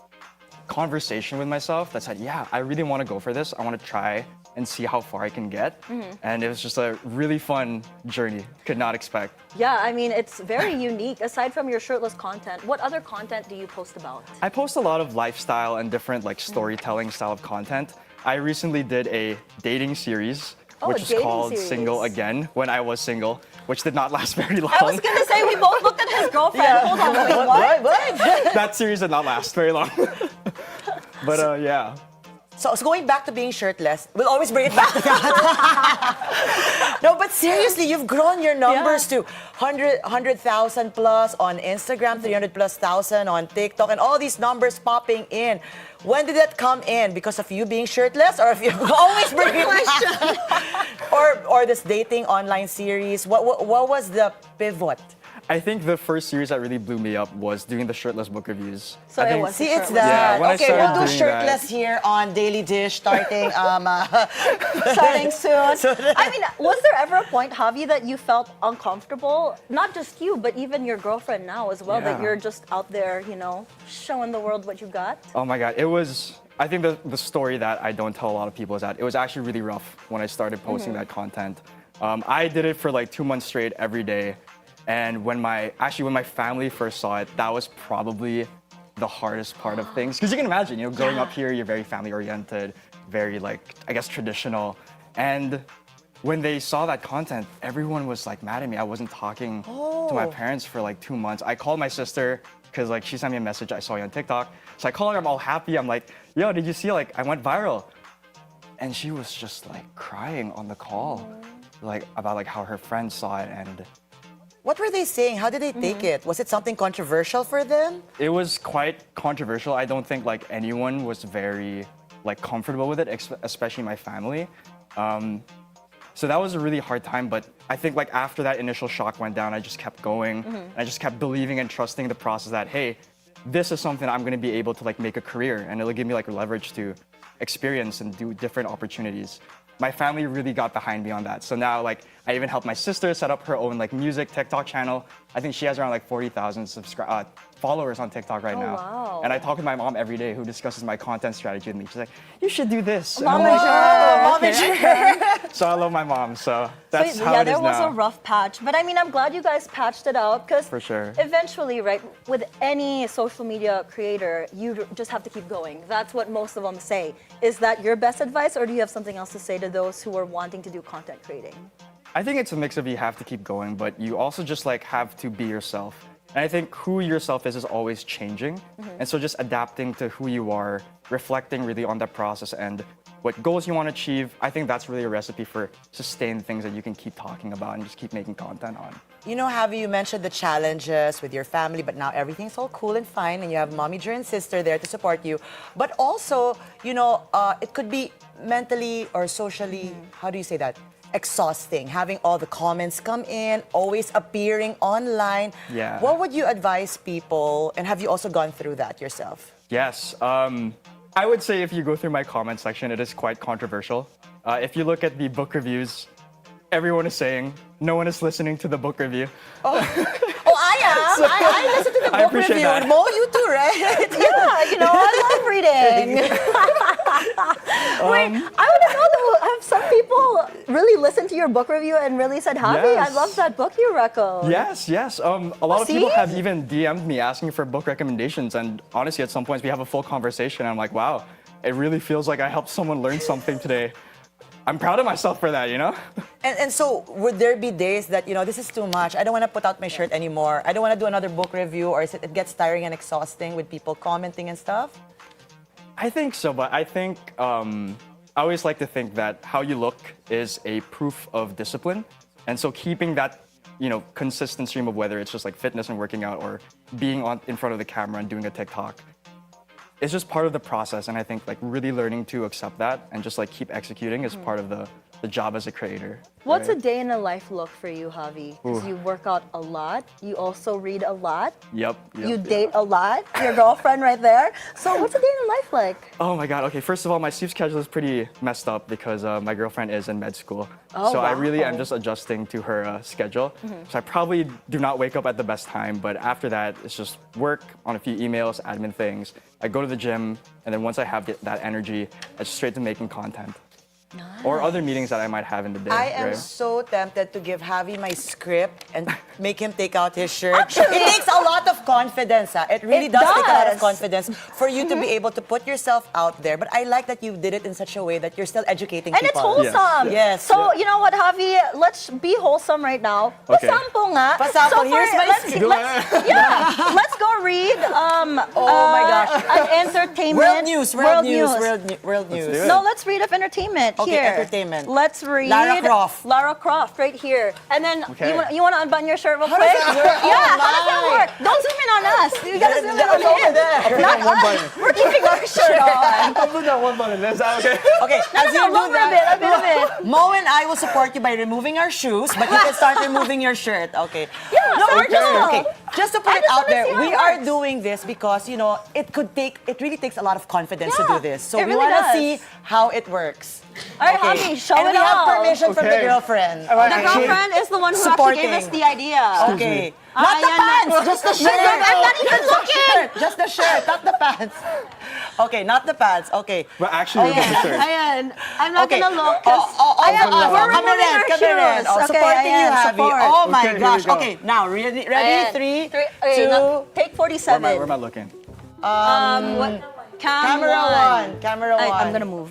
Speaker 16: conversation with myself that said, yeah, I really want to go for this. I want to try and see how far I can get. And it was just a really fun journey. Could not expect.
Speaker 4: Yeah, I mean, it's very unique. Aside from your shirtless content, what other content do you post about?
Speaker 16: I post a lot of lifestyle and different like storytelling style of content. I recently did a dating series, which is called Single Again, when I was single, which did not last very long.
Speaker 4: I was gonna say, we both looked at his girlfriend. Hold on, wait, what?
Speaker 16: That series did not last very long. But yeah.
Speaker 3: So going back to being shirtless, we'll always bring it back to that. No, but seriously, you've grown your numbers to 100,000 plus on Instagram, 300 plus thousand on TikTok, and all these numbers popping in. When did that come in? Because of you being shirtless, or if you always bring it back? or this dating online series? What was the pivot?
Speaker 16: I think the first series that really blew me up was doing the shirtless book reviews.
Speaker 3: So it was it's that.
Speaker 16: Yeah,
Speaker 3: okay, we'll do shirtless here on Daily Dish starting
Speaker 4: starting soon. I mean, was there ever a point, Javi, that you felt uncomfortable? Not just you, but even your girlfriend now as well, that you're just out there, you know, showing the world what you got?
Speaker 16: Oh my God, it was, I think the story that I don't tell a lot of people is that it was actually really rough when I started posting that content. I did it for like 2 months straight every day. And when my family first saw it, that was probably the hardest part of things. Because you can imagine, you know, growing up here, you're very family oriented, very like, I guess, traditional. And when they saw that content, everyone was like mad at me. I wasn't talking to my parents for like 2 months. I called my sister because like she sent me a message I saw you on TikTok. So I called her, I'm all happy. I'm like, yo, did you see like I went viral? And she was just like crying on the call, like about like how her friends saw it. And
Speaker 3: what were they saying? How did they take it? Was it something controversial for them?
Speaker 16: It was quite controversial. I don't think like anyone was very like comfortable with it, especially my family. So that was a really hard time, but I think like after that initial shock went down, I just kept going. And I just kept believing and trusting the process that, hey, this is something I'm gonna be able to like make a career, and it'll give me like leverage to experience and do different opportunities. my family really got behind me on that. So now, like, I even helped my sister set up her own like music TikTok channel. I think she has around like 40,000 followers on TikTok right now.
Speaker 4: Wow.
Speaker 16: And I talk with my mom every day, who discusses my content strategy with me. She's like, "You should do this."
Speaker 4: Mom
Speaker 16: And I'm like,
Speaker 4: is
Speaker 16: so I love my mom. So that's
Speaker 4: So,
Speaker 16: how
Speaker 4: yeah,
Speaker 16: it is
Speaker 4: there was
Speaker 16: now.
Speaker 4: a rough patch, but I mean, I'm glad you guys patched it out because
Speaker 16: For sure.
Speaker 4: eventually, right, with any social media creator, you just have to keep going. That's what most of them say. Is that your best advice, or do you have something else to say to those who are wanting to do content creating?
Speaker 16: I think it's a mix of you have to keep going, but you also just like have to be yourself. And I think who yourself is always changing. And so just adapting to who you are, reflecting really on that process and what goals you want to achieve, I think that's really a recipe for sustained things that you can keep talking about and just keep making content on.
Speaker 3: You know, Javi, you mentioned the challenges with your family, but now everything's all cool and fine, and you have mommy, and sister there to support you. But also, you know, it could be mentally or socially, how do you say that? Exhausting, having all the comments come in, always appearing online.
Speaker 16: Yeah.
Speaker 3: What would you advise people, and have you also gone through that yourself?
Speaker 16: Yes. I would say if you go through my comment section, it is quite controversial. If you look at the book reviews, everyone is saying no one is listening to the book review.
Speaker 3: Oh, I am. I listen to the
Speaker 16: I
Speaker 3: book
Speaker 16: appreciate
Speaker 3: review.
Speaker 16: that.
Speaker 3: Mo, you too, right?
Speaker 4: Yeah, you know, I love reading. Wait, I want to know though, have some people really listened to your book review and really said, Javi, I
Speaker 16: Yes.
Speaker 4: love that book you recommend.
Speaker 16: Yes, yes. A lot of people
Speaker 4: See?
Speaker 16: have even DM'd me asking for book recommendations, and honestly, at some points we have a full conversation. And I'm like, wow, it really feels like I helped someone learn something today. I'm proud of myself for that, you know?
Speaker 3: And so, would there be days that, you know, this is too much, I don't want to put out my shirt anymore, I don't want to do another book review, or is it gets tiring and exhausting with people commenting and stuff?
Speaker 16: I think so, but I think I always like to think that how you look is a proof of discipline. And so keeping that, you know, consistent stream of whether it's just like fitness and working out or being in front of the camera and doing a TikTok, it's just part of the process. And I think like really learning to accept that and just like keep executing is part of the job as a creator.
Speaker 4: What's
Speaker 16: right?
Speaker 4: a day in the life look for you, Javi? Because you work out a lot, you also read a lot,
Speaker 16: Yep.
Speaker 4: you date a lot, your girlfriend right there. So what's a day in the life like?
Speaker 16: Oh my God. Okay, first of all, my sleep schedule is pretty messed up because my girlfriend is in med school.
Speaker 4: Oh,
Speaker 16: so I really
Speaker 4: wow.
Speaker 16: am just adjusting to her schedule. So I probably do not wake up at the best time, but after that, it's just work on a few emails, admin things. I go to the gym, and then once I have that energy, I just straight to making content. Or other meetings that I might have in the day.
Speaker 3: I am
Speaker 16: right?
Speaker 3: so tempted to give Javi my script and make him take out his shirt. It takes a lot of confidence. It really
Speaker 4: It
Speaker 3: does take a lot of
Speaker 4: does.
Speaker 3: confidence for you to be able to put yourself out there. But I like that you did it in such a way that you're still educating
Speaker 4: And it's
Speaker 3: people.
Speaker 4: wholesome.
Speaker 3: Yes.
Speaker 4: So, you know what, Javi? Let's be wholesome right now.
Speaker 16: Okay.
Speaker 4: Pasample nga.
Speaker 3: Pasample. Here's my script.
Speaker 4: Let's go read
Speaker 3: my gosh.
Speaker 4: an entertainment.
Speaker 3: World news. World news.
Speaker 16: do it.
Speaker 4: No, let's read of entertainment.
Speaker 3: Okay,
Speaker 4: here.
Speaker 3: entertainment.
Speaker 4: Let's read
Speaker 3: Lara Croft.
Speaker 4: Lara Croft right here. And then
Speaker 16: Okay.
Speaker 4: you want to unbutton your shirt real quick?
Speaker 3: does that work?
Speaker 4: Yeah,
Speaker 3: Oh,
Speaker 4: how does that
Speaker 3: my.
Speaker 4: work? Don't zoom in on us. You gotta zoom in on
Speaker 3: It's over
Speaker 4: him.
Speaker 3: there.
Speaker 4: Not us. We're keeping our shirt on.
Speaker 16: I'll put that one button. Is that okay?
Speaker 3: Okay,
Speaker 4: No,
Speaker 3: as
Speaker 4: no,
Speaker 3: you do
Speaker 4: lower a
Speaker 3: that,
Speaker 4: bit.
Speaker 3: Mo and I will support you by removing our shoes, but you can start removing your shirt. Okay.
Speaker 4: Yeah, start now.
Speaker 3: Okay. Just to put
Speaker 4: I
Speaker 3: it
Speaker 4: just
Speaker 3: out
Speaker 4: wanna
Speaker 3: there,
Speaker 4: see how
Speaker 3: we
Speaker 4: it
Speaker 3: are
Speaker 4: works.
Speaker 3: doing this because, you know, it really takes a lot of confidence to
Speaker 4: Yeah,
Speaker 3: do this. So
Speaker 4: it
Speaker 3: we
Speaker 4: really
Speaker 3: want to
Speaker 4: does.
Speaker 3: see how it works.
Speaker 4: All right, Javi, show
Speaker 3: and
Speaker 4: it
Speaker 3: we have
Speaker 4: all.
Speaker 3: permission from the
Speaker 16: Okay.
Speaker 3: girlfriend.
Speaker 4: The girlfriend is the one who actually gave us
Speaker 3: Supporting.
Speaker 4: the idea.
Speaker 3: Okay. Not the
Speaker 4: Ayan.
Speaker 3: pants, just the shirt.
Speaker 4: I'm not even looking.
Speaker 3: Just the shirt, not the pants. Okay, not the pants. Okay.
Speaker 16: But actually, remove the shirt.
Speaker 4: Ayan. I'm not
Speaker 3: Okay.
Speaker 4: gonna look.
Speaker 3: Ayan,
Speaker 4: We're
Speaker 3: come
Speaker 4: removing
Speaker 3: in,
Speaker 4: our
Speaker 3: come in.
Speaker 4: shoes. Okay,
Speaker 3: Supporting you,
Speaker 4: ayan,
Speaker 3: Javi.
Speaker 4: support.
Speaker 3: Oh my
Speaker 16: Okay, here we
Speaker 3: gosh.
Speaker 16: go.
Speaker 3: Okay, now ready?
Speaker 4: Ayan.
Speaker 3: Three,
Speaker 4: okay,
Speaker 3: two.
Speaker 4: no, take 47.
Speaker 16: Where am I looking?
Speaker 4: What?
Speaker 3: Camera one. Camera one.
Speaker 4: I'm gonna move.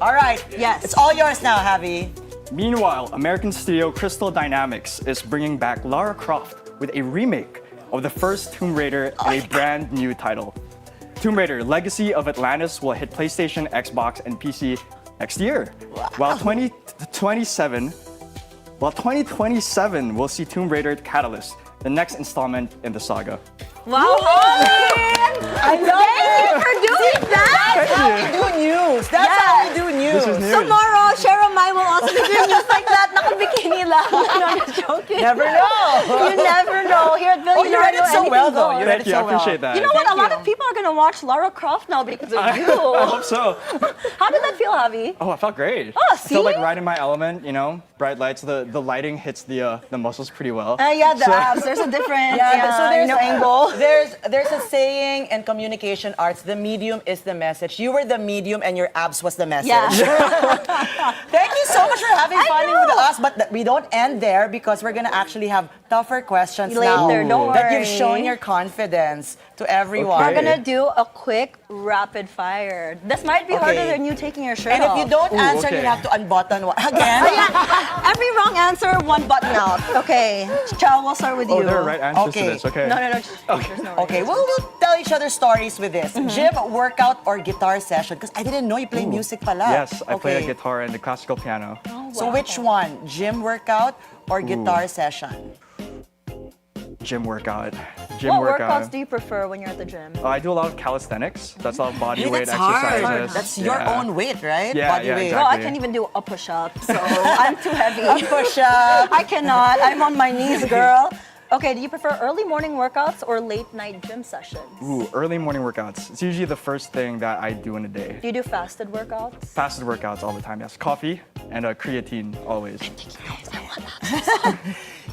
Speaker 3: All right.
Speaker 4: Yes.
Speaker 3: It's all yours now, Javi.
Speaker 16: Meanwhile, American studio Crystal Dynamics is bringing back Lara Croft with a remake of the first Tomb Raider and a brand new title. Tomb Raider Legacy of Atlantis will hit PlayStation, Xbox, and PC next year. While 2027 will see Tomb Raider Catalyst, the next installment in the saga.
Speaker 4: Wow, Javi! Thank you for doing that!
Speaker 3: That's how we do news. That's how we do news.
Speaker 16: This is news.
Speaker 4: Tomorrow, Cheryl Mai will also be doing news like that. Naka-bikini lang. No, I'm just joking.
Speaker 3: Never know.
Speaker 4: You never know. Here at Bilyonaryo,
Speaker 3: you read it so
Speaker 4: anything
Speaker 3: well, though.
Speaker 4: goes.
Speaker 3: You read it
Speaker 16: Thank you.
Speaker 3: so
Speaker 16: I
Speaker 3: well.
Speaker 16: appreciate that.
Speaker 4: You know what?
Speaker 3: Thank
Speaker 4: A lot
Speaker 3: you.
Speaker 4: of people are going to watch Lara Croft now because of you.
Speaker 16: I hope so.
Speaker 4: How did that feel, Javi?
Speaker 16: Oh, I felt great.
Speaker 4: Oh,
Speaker 16: I felt like
Speaker 4: see?
Speaker 16: right in my element, you know, bright lights. The lighting hits the muscles pretty well.
Speaker 4: Yeah, the abs. There's a different
Speaker 3: So there's
Speaker 4: angle.
Speaker 3: There's a saying in communication arts: the medium is the message. You were the medium, and your abs was the message.
Speaker 4: Yeah.
Speaker 3: Thank you so much for having fun with us, but we don't end there because we're gonna actually have tougher questions now.
Speaker 4: Later, don't
Speaker 3: That you've
Speaker 4: worry.
Speaker 3: shown your confidence to everyone.
Speaker 4: We're gonna do a quick rapid fire. This might be harder
Speaker 3: Okay.
Speaker 4: than you taking your shirt
Speaker 3: And if
Speaker 4: off.
Speaker 3: you don't answer,
Speaker 16: okay.
Speaker 3: you have to unbutton one again.
Speaker 4: Every wrong answer, one button out. Okay, Chal, we'll start with
Speaker 16: Oh,
Speaker 4: you.
Speaker 16: there are right answers
Speaker 3: Okay.
Speaker 16: to this. Okay.
Speaker 4: No. There's no
Speaker 3: Okay, we'll tell each other stories with this.
Speaker 4: Mm-hmm.
Speaker 3: Gym, workout, or guitar session? Because I didn't know you play music pala.
Speaker 16: Yes, I play a
Speaker 3: Okay.
Speaker 16: guitar and the classical piano.
Speaker 3: So which one? Gym workout or guitar session?
Speaker 16: Gym workout. Gym
Speaker 4: What
Speaker 16: workout.
Speaker 4: workouts do you prefer when you're at the gym?
Speaker 16: I do a lot of calisthenics. That's a lot of body
Speaker 3: Yeah,
Speaker 16: weight
Speaker 3: that's hard.
Speaker 16: exercises.
Speaker 3: That's your
Speaker 16: Yeah.
Speaker 3: own weight, right?
Speaker 16: Yeah,
Speaker 3: Body
Speaker 16: yeah,
Speaker 3: weight.
Speaker 16: exactly.
Speaker 4: No, I can't even do a push-up, so I'm too heavy.
Speaker 3: Push up.
Speaker 4: I cannot. I'm on my knees, girl. Okay, do you prefer early morning workouts or late night gym sessions?
Speaker 16: Ooh, early morning workouts. It's usually the first thing that I do in a day.
Speaker 4: Do you do fasted workouts?
Speaker 16: Fasted workouts all the time, yes. Coffee and creatine always.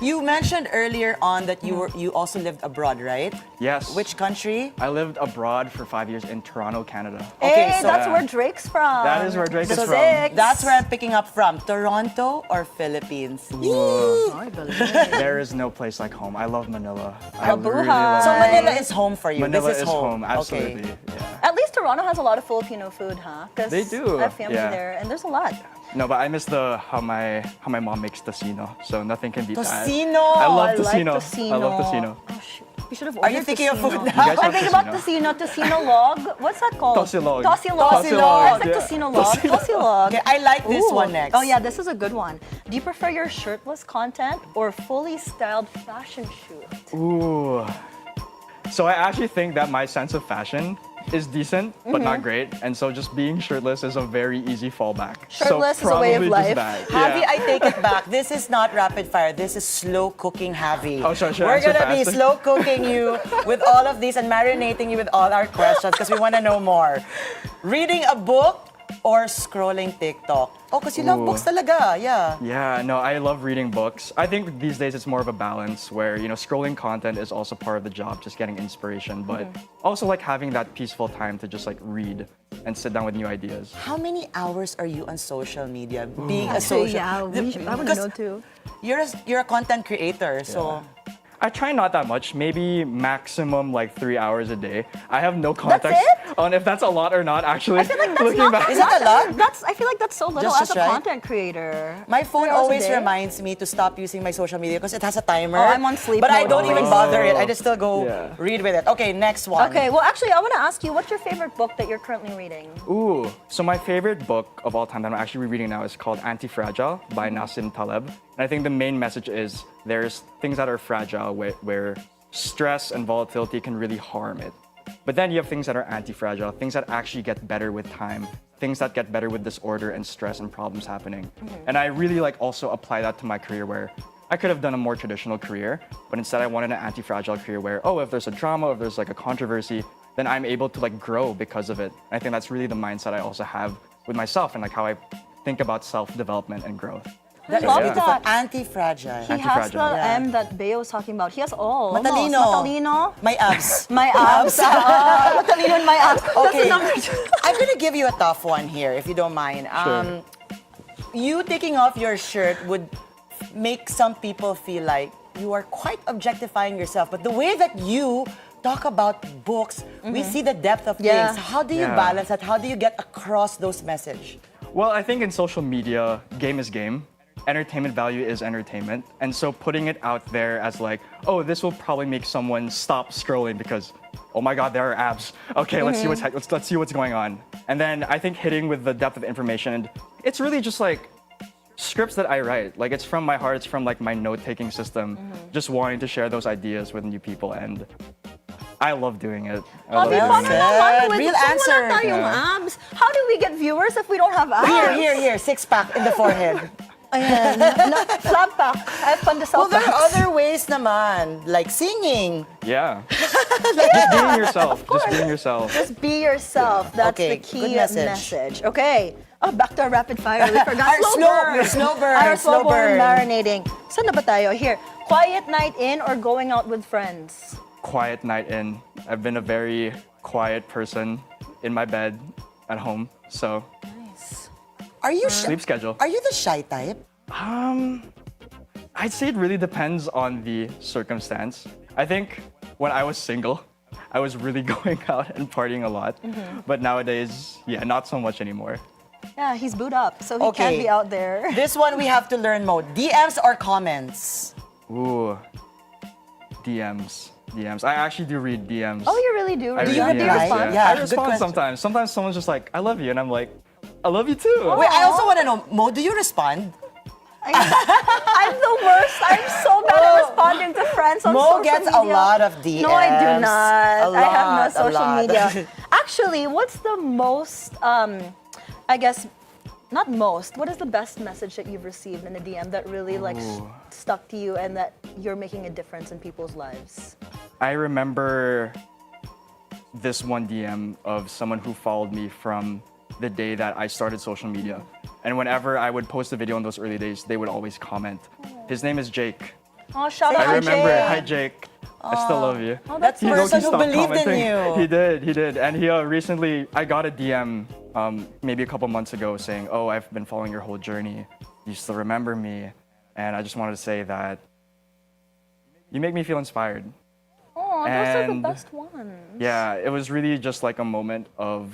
Speaker 3: You mentioned earlier on that you also lived abroad, right?
Speaker 16: Yes.
Speaker 3: Which country?
Speaker 16: I lived abroad for 5 years in Toronto, Canada.
Speaker 3: Okay,
Speaker 4: Hey,
Speaker 3: so-
Speaker 4: that's where Drake's from.
Speaker 16: That is where Drake is from.
Speaker 4: Six.
Speaker 3: That's where I'm picking up from. Toronto or Philippines?
Speaker 16: There is no place like home. I love Manila. I
Speaker 4: Mabuhay.
Speaker 16: really love
Speaker 3: So
Speaker 16: Manila.
Speaker 3: Manila is home for you.
Speaker 16: Manila
Speaker 3: this is
Speaker 16: home,
Speaker 3: Okay.
Speaker 16: absolutely. Yeah.
Speaker 4: At least Toronto has a lot of Filipino food, huh? 'Cause
Speaker 16: They do,
Speaker 4: I have family
Speaker 16: yeah.
Speaker 4: there, and there's a lot.
Speaker 16: No, but I miss how my mom makes tocino. So nothing can beat that.
Speaker 3: Tocino!
Speaker 16: I love
Speaker 4: I like
Speaker 16: tocino.
Speaker 4: tocino.
Speaker 16: I love tocino.
Speaker 4: Oh, shoot. We should have
Speaker 3: Are you
Speaker 4: ordered
Speaker 3: thinking of
Speaker 4: tocino.
Speaker 3: food now?
Speaker 16: You guys
Speaker 4: I
Speaker 16: have
Speaker 4: think about
Speaker 16: tocino?
Speaker 4: tocino log. What's that called?
Speaker 16: Tosilog.
Speaker 4: Tosilog.
Speaker 3: Tosilog,
Speaker 4: It's like
Speaker 16: yeah.
Speaker 4: tocino log. Tosilog.
Speaker 3: Okay, I like this
Speaker 4: Ooh.
Speaker 3: one next.
Speaker 4: Oh yeah, this is a good one. Do you prefer your shirtless content or fully styled fashion shoot?
Speaker 16: Ooh. So I actually think that my sense of fashion is decent, but
Speaker 4: Mm-hmm.
Speaker 16: not great. And so just being shirtless is a very easy fallback.
Speaker 4: Shirtless
Speaker 16: so
Speaker 4: is a way of
Speaker 16: probably
Speaker 4: life.
Speaker 16: just that.
Speaker 3: Javi,
Speaker 16: Yeah.
Speaker 3: I take it back. This is not rapid fire. This is slow cooking, Javi.
Speaker 16: Oh, should I
Speaker 3: We're
Speaker 16: answer
Speaker 3: gonna be
Speaker 16: fast?
Speaker 3: slow cooking you with all of these and marinating you with all our questions because we want to know more. Reading a book or scrolling TikTok? Oh, because you love
Speaker 16: Ooh.
Speaker 3: books talaga. Yeah.
Speaker 16: Yeah, no, I love reading books. I think these days it's more of a balance where, scrolling content is also part of the job, just getting inspiration, but also like having that peaceful time to just like read and sit down with new ideas.
Speaker 3: How many hours are you on social media? Being a
Speaker 4: Actually,
Speaker 3: social,
Speaker 4: yeah, I want to know too.
Speaker 3: You're a content creator, so
Speaker 16: I try not that much, maybe maximum like 3 hours a day. I have no context
Speaker 4: it?
Speaker 16: on if that's a lot or not, actually.
Speaker 4: I feel like that's
Speaker 16: Looking
Speaker 4: not.
Speaker 16: back.
Speaker 3: Is it a lot?
Speaker 4: I feel like that's so little
Speaker 3: Just
Speaker 4: as a
Speaker 3: right?
Speaker 4: content creator.
Speaker 3: my phone
Speaker 4: 3 hours a
Speaker 3: always
Speaker 4: day?
Speaker 3: reminds me to stop using my social media because it has a timer.
Speaker 4: Oh, I'm on sleep
Speaker 3: But I
Speaker 4: mode
Speaker 3: don't even
Speaker 4: always.
Speaker 3: bother it. I just still go
Speaker 16: Yeah.
Speaker 3: read with it. Okay, next one.
Speaker 4: Okay, well, actually, I want to ask you, what's your favorite book that you're currently reading?
Speaker 16: Ooh, so my favorite book of all time that I'm actually reading now is called Anti-Fragile by Nassim Taleb. And I think the main message is there's things that are fragile where stress and volatility can really harm it. But then you have things that are anti-fragile, things that actually get better with time, things that get better with disorder and stress and problems happening. And I really also apply that to my career where I could have done a more traditional career, but instead I wanted an anti-fragile career where, if there's a drama, if there's like a controversy, then I'm able to grow because of it. And I think that's really the mindset I also have with myself and how I think about self-development and growth.
Speaker 3: That is
Speaker 4: love
Speaker 3: beautiful.
Speaker 4: that.
Speaker 3: Anti-fragile.
Speaker 4: He has the
Speaker 3: Yeah.
Speaker 4: M that Bea was talking about. He has all.
Speaker 3: Matalino.
Speaker 4: Almost. Matalino.
Speaker 3: My abs.
Speaker 4: My abs. Matalino and my abs. That's
Speaker 3: Okay.
Speaker 4: the number two.
Speaker 3: I'm gonna give you a tough one here, if you don't mind. You taking off your shirt would make some people feel like you are quite objectifying yourself. But the way that you talk about books, we see the depth of
Speaker 4: Yeah.
Speaker 3: things. How do you
Speaker 16: Yeah.
Speaker 3: balance that? How do you get across those messages?
Speaker 16: Well, I think in social media, game is game. Entertainment value is entertainment. And so putting it out there as this will probably make someone stop scrolling because, oh my God, there are abs. Okay, let's see what's going on. And then I think hitting with the depth of information, and it's really just scripts that I write. It's from my heart, it's from my note-taking system, just wanting to share those ideas with new people. And I love doing it. I love
Speaker 4: Abby,
Speaker 16: doing
Speaker 4: paano
Speaker 16: it.
Speaker 4: naman? With
Speaker 3: Real
Speaker 4: kung
Speaker 3: answer.
Speaker 4: wala tayong abs, how do we get viewers if we don't have abs?
Speaker 3: Here, six-pack in the forehead.
Speaker 4: Ayan. Flat pack. I have pandesal
Speaker 3: Well, there are
Speaker 4: packs.
Speaker 3: other ways naman, like singing.
Speaker 16: Yeah. Just being yourself. Just being yourself.
Speaker 4: Just be yourself. That's
Speaker 3: Okay,
Speaker 4: the key
Speaker 3: good message.
Speaker 4: Okay. Oh, back to our rapid fire. We forgot
Speaker 3: Our slow burn.
Speaker 4: Our slow
Speaker 3: Slow burn.
Speaker 4: burn marinating. Saan na ba tayo? Here. Quiet night in or going out with friends?
Speaker 16: Quiet night in. I've been a very quiet person in my bed at home. So,
Speaker 4: Nice.
Speaker 3: Are you
Speaker 16: sleep schedule.
Speaker 3: Are you the shy type?
Speaker 16: I'd say it really depends on the circumstance. I think when I was single, I was really going out and partying a lot. But nowadays, yeah, not so much anymore.
Speaker 4: Yeah, he's booed up, so he
Speaker 3: Okay.
Speaker 4: can't be out there.
Speaker 3: This one we have to learn mode. DMs or comments?
Speaker 16: Ooh, DMs. I actually do read DMs.
Speaker 4: Oh, you really do?
Speaker 16: I
Speaker 3: Do you
Speaker 16: read
Speaker 3: reply?
Speaker 16: DMs,
Speaker 3: Yeah,
Speaker 16: I
Speaker 3: good
Speaker 16: respond
Speaker 3: question.
Speaker 16: sometimes. Sometimes someone's just like, I love you. And I'm like, I love you too.
Speaker 3: Wait, I also want to know, Mo, do you respond?
Speaker 4: I'm the worst. I'm so bad at responding to friends on
Speaker 3: Mo
Speaker 4: social
Speaker 3: gets
Speaker 4: media.
Speaker 3: a lot of DMs.
Speaker 4: No, I do not.
Speaker 3: A
Speaker 4: I have no
Speaker 3: lot, a
Speaker 4: social
Speaker 3: lot.
Speaker 4: media. Actually, what's the most, I guess, not most, what is the best message that you've received in a DM that really stuck to you and that you're making a difference in people's lives?
Speaker 16: I remember this one DM of someone who followed me from the day that I started social media. And whenever I would post a video in those early days, they would always comment. His name is Jake.
Speaker 4: Oh, shout out
Speaker 16: I
Speaker 4: to
Speaker 16: remember,
Speaker 4: Jake.
Speaker 16: hi Jake. I still love you.
Speaker 4: Oh,
Speaker 3: That's the
Speaker 16: He
Speaker 3: person
Speaker 16: low-key
Speaker 3: who
Speaker 16: stopped
Speaker 3: believed in
Speaker 16: commenting.
Speaker 3: you.
Speaker 16: He did. And he recently, I got a DM maybe a couple months ago saying, oh, I've been following your whole journey. You still remember me. And I just wanted to say that you make me feel inspired.
Speaker 4: Oh, those are the
Speaker 16: And-
Speaker 4: best ones.
Speaker 16: Yeah, it was really just like a moment of,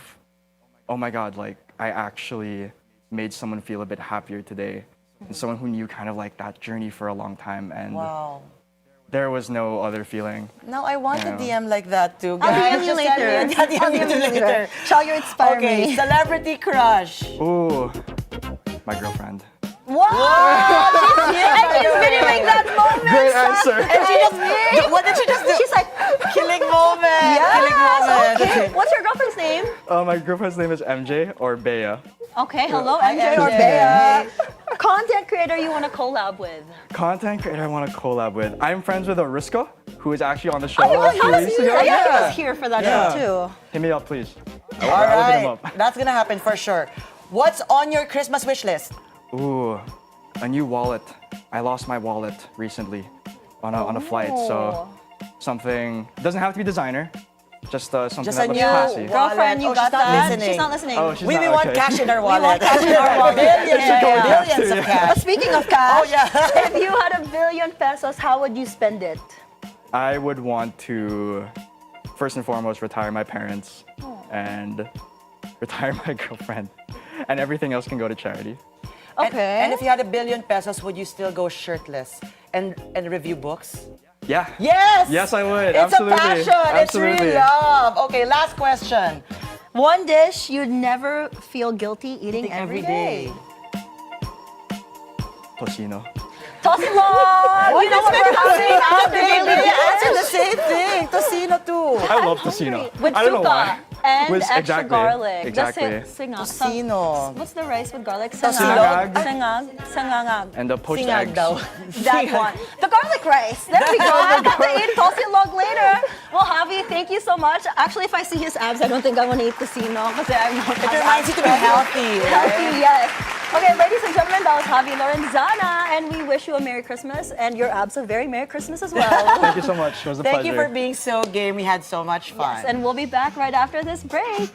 Speaker 16: oh my God, like I actually made someone feel a bit happier today. And someone who knew kind of like that journey for a long time. And
Speaker 3: Wow.
Speaker 16: there was no other feeling.
Speaker 3: Now I want a
Speaker 16: Yeah.
Speaker 3: DM like that too.
Speaker 4: I'll
Speaker 3: Guys,
Speaker 4: DM you
Speaker 3: just send
Speaker 4: later.
Speaker 3: me a DM
Speaker 4: I'll DM you later. Shall you inspire
Speaker 3: Okay,
Speaker 4: me?
Speaker 3: celebrity crush.
Speaker 16: Ooh, my girlfriend.
Speaker 4: Wow! And she's videoing that moment.
Speaker 16: Great answer.
Speaker 3: And she just, what did she just do?
Speaker 4: She's like,
Speaker 3: Killing moment. Killing moment.
Speaker 4: okay. What's your girlfriend's name?
Speaker 16: My girlfriend's name is MJ or Bea.
Speaker 4: Okay, hello,
Speaker 3: Hi,
Speaker 4: MJ or
Speaker 3: MJ.
Speaker 4: Bea. Content creator you want to collab with?
Speaker 16: Content creator I want to collab with. I'm friends with Ariska, who is actually on the show
Speaker 4: Oh,
Speaker 16: a few weeks ago.
Speaker 4: he was here for that
Speaker 16: Yeah.
Speaker 4: show too.
Speaker 16: Hit me up, please.
Speaker 3: All
Speaker 16: I will hit him
Speaker 3: right,
Speaker 16: up.
Speaker 3: that's gonna happen for sure. What's on your Christmas wish list?
Speaker 16: Ooh, a new wallet. I lost my wallet recently on a flight, so something doesn't have to be designer, just something
Speaker 3: Just
Speaker 16: that
Speaker 3: a
Speaker 16: looks
Speaker 3: new
Speaker 16: classy.
Speaker 4: Girlfriend, you
Speaker 3: Oh,
Speaker 4: got
Speaker 3: she's not
Speaker 4: that?
Speaker 3: listening.
Speaker 4: She's not listening.
Speaker 16: Oh, she's
Speaker 3: We
Speaker 16: not,
Speaker 3: want
Speaker 16: okay.
Speaker 3: cash in our wallet.
Speaker 4: want cash in our wallet.
Speaker 3: Billions,
Speaker 4: Yeah.
Speaker 3: billions of
Speaker 4: But
Speaker 3: cash.
Speaker 4: speaking of cash,
Speaker 3: Oh, yeah.
Speaker 4: if you had $1 billion pesos, how would you spend it?
Speaker 16: I would want to, first and foremost, retire my parents and retire my girlfriend, and everything else can go to charity.
Speaker 4: Okay.
Speaker 3: And if you had $1 billion pesos, would you still go shirtless and review books?
Speaker 16: Yeah.
Speaker 3: Yes!
Speaker 16: Yes, I would.
Speaker 3: It's
Speaker 16: Absolutely.
Speaker 3: a passion. It's
Speaker 16: Absolutely.
Speaker 3: real love. Okay, last question.
Speaker 4: One dish you'd never feel guilty eating every day.
Speaker 16: Tocino.
Speaker 4: Tosimon! You know what we're having after Daily
Speaker 3: They
Speaker 4: Dish?
Speaker 3: answer the same thing. Tocino too.
Speaker 16: I love tocino.
Speaker 4: With
Speaker 16: I don't know
Speaker 4: suka
Speaker 16: why.
Speaker 4: and
Speaker 16: With-
Speaker 4: extra
Speaker 16: exactly,
Speaker 4: garlic.
Speaker 16: exactly.
Speaker 3: Tocino.
Speaker 4: What's the rice with garlic?
Speaker 16: Sinangag.
Speaker 4: Sangangag.
Speaker 16: And the poached
Speaker 3: Singag
Speaker 16: eggs.
Speaker 3: daw.
Speaker 4: That one. The garlic rice. There we go. We'll have to eat tosilog later. Well, Javi, thank you so much. Actually, if I see his abs, I don't think I want to eat tocino because I'm not.
Speaker 3: It reminds you to be healthy.
Speaker 4: Healthy, yes. Okay, ladies and gentlemen, that was Javi Lorenzana, and we wish you a Merry Christmas and your abs a very Merry Christmas as well.
Speaker 16: Thank you so much. It was a
Speaker 3: Thank
Speaker 16: pleasure.
Speaker 3: you for being so game. We had so much fun.
Speaker 4: Yes, and we'll be back right after this break.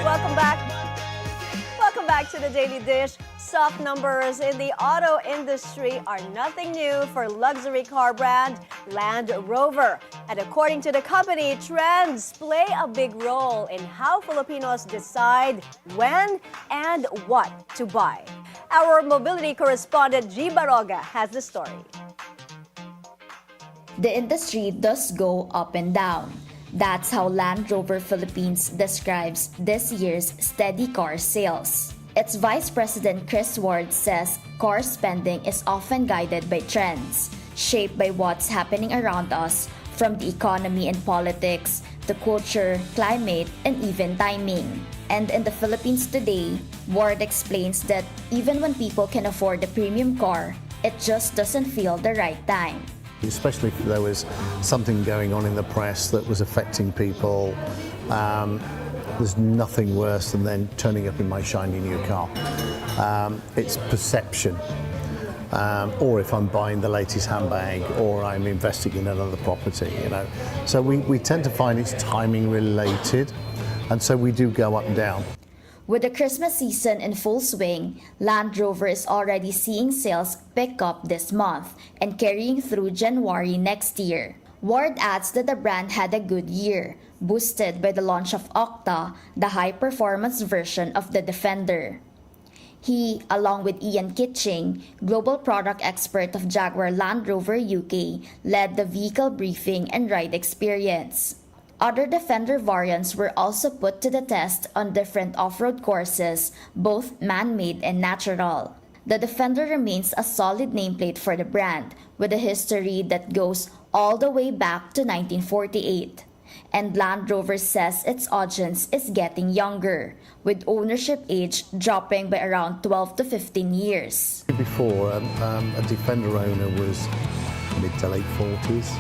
Speaker 4: Welcome back. Welcome back to the Daily Dish. Soft numbers in the auto industry are nothing new for luxury car brand Land Rover. And according to the company, trends play a big role in how Filipinos decide when and what to buy.
Speaker 1: Our mobility correspondent G. Baroga has the story.
Speaker 17: The industry does go up and down. That's how Land Rover Philippines describes this year's steady car sales. Its Vice President Chris Ward says car spending is often guided by trends, shaped by what's happening around us, from the economy and politics, to culture, climate, and even timing. And in the Philippines today, Ward explains that even when people can afford a premium car, it just doesn't feel the right time.
Speaker 18: Especially if there was something going on in the press that was affecting people. There's nothing worse than then turning up in my shiny new car. It's perception. Or if I'm buying the latest handbag, or I'm investing in another property, you know. So we tend to find it's timing related, and so we do go up and down.
Speaker 17: With the Christmas season in full swing, Land Rover is already seeing sales pick up this month and carrying through January next year. Ward adds that the brand had a good year, boosted by the launch of Octa, the high-performance version of the Defender. He, along with Ian Kitching, global product expert of Jaguar Land Rover UK, led the vehicle briefing and ride experience. Other Defender variants were also put to the test on different off-road courses, both man-made and natural. The Defender remains a solid nameplate for the brand, with a history that goes all the way back to 1948. And Land Rover says its audience is getting younger, with ownership age dropping by around 12 to 15 years.
Speaker 18: Before, a Defender owner was mid to late 40s.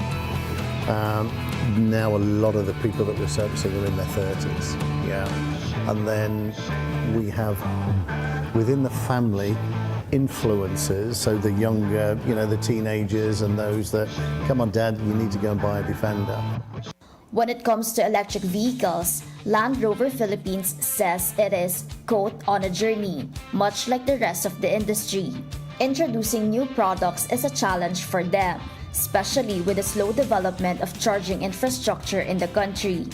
Speaker 18: Now a lot of the people that we're servicing are in their 30s. Yeah. And then we have, within the family, influencers, so the younger, you know, the teenagers and those that, come on Dad, you need to go and buy a Defender.
Speaker 17: When it comes to electric vehicles, Land Rover Philippines says it is, quote, on a journey, much like the rest of the industry. Introducing new products is a challenge for them, especially with the slow development of charging infrastructure in the country.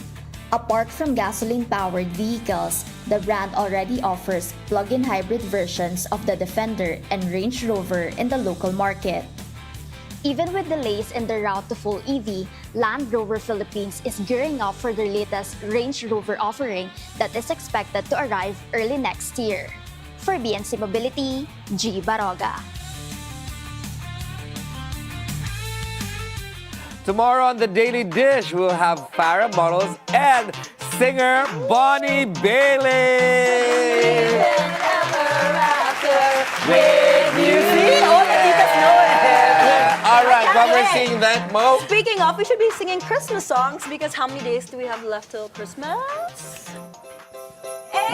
Speaker 17: Apart from gasoline-powered vehicles, the brand already offers plug-in hybrid versions of the Defender and Range Rover in the local market. Even with delays in the route to full EV, Land Rover Philippines is gearing up for their latest Range Rover offering that is expected to arrive early next year. For BNC Mobility, G. Baroga.
Speaker 2: Tomorrow on The Daily Dish, we'll have Farrah models and singer Bonnie Bailey. With you.
Speaker 3: See? All the titas know it.
Speaker 2: All right, while we're singing that, Mo.
Speaker 4: Speaking of, we should be singing Christmas songs because how many days do we have left till Christmas?
Speaker 2: 8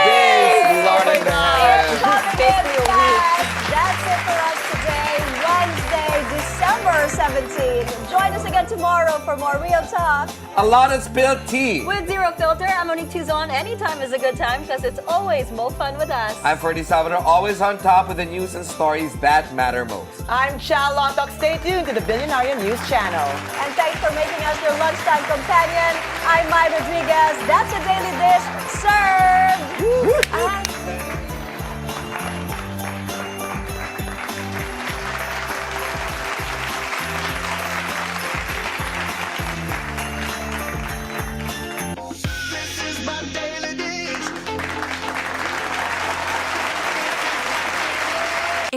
Speaker 2: days! Lord in the house.
Speaker 4: Basically a week.
Speaker 1: That's it for us today, Wednesday, December 17. Join us again tomorrow for more Real Talk.
Speaker 2: A lot of spilled tea.
Speaker 4: With Zero Filter, I'm Monique Tuzon. Anytime is a good time because it's always more fun with us.
Speaker 2: I'm Ferdi Salvador, always on top with the news and stories that matter most.
Speaker 3: I'm Chal Lontoc. Stay tuned to the Bilyonaryo News Channel.
Speaker 1: And thanks for making us your lunchtime companion. I'm Mai Rodriguez. That's a Daily Dish served.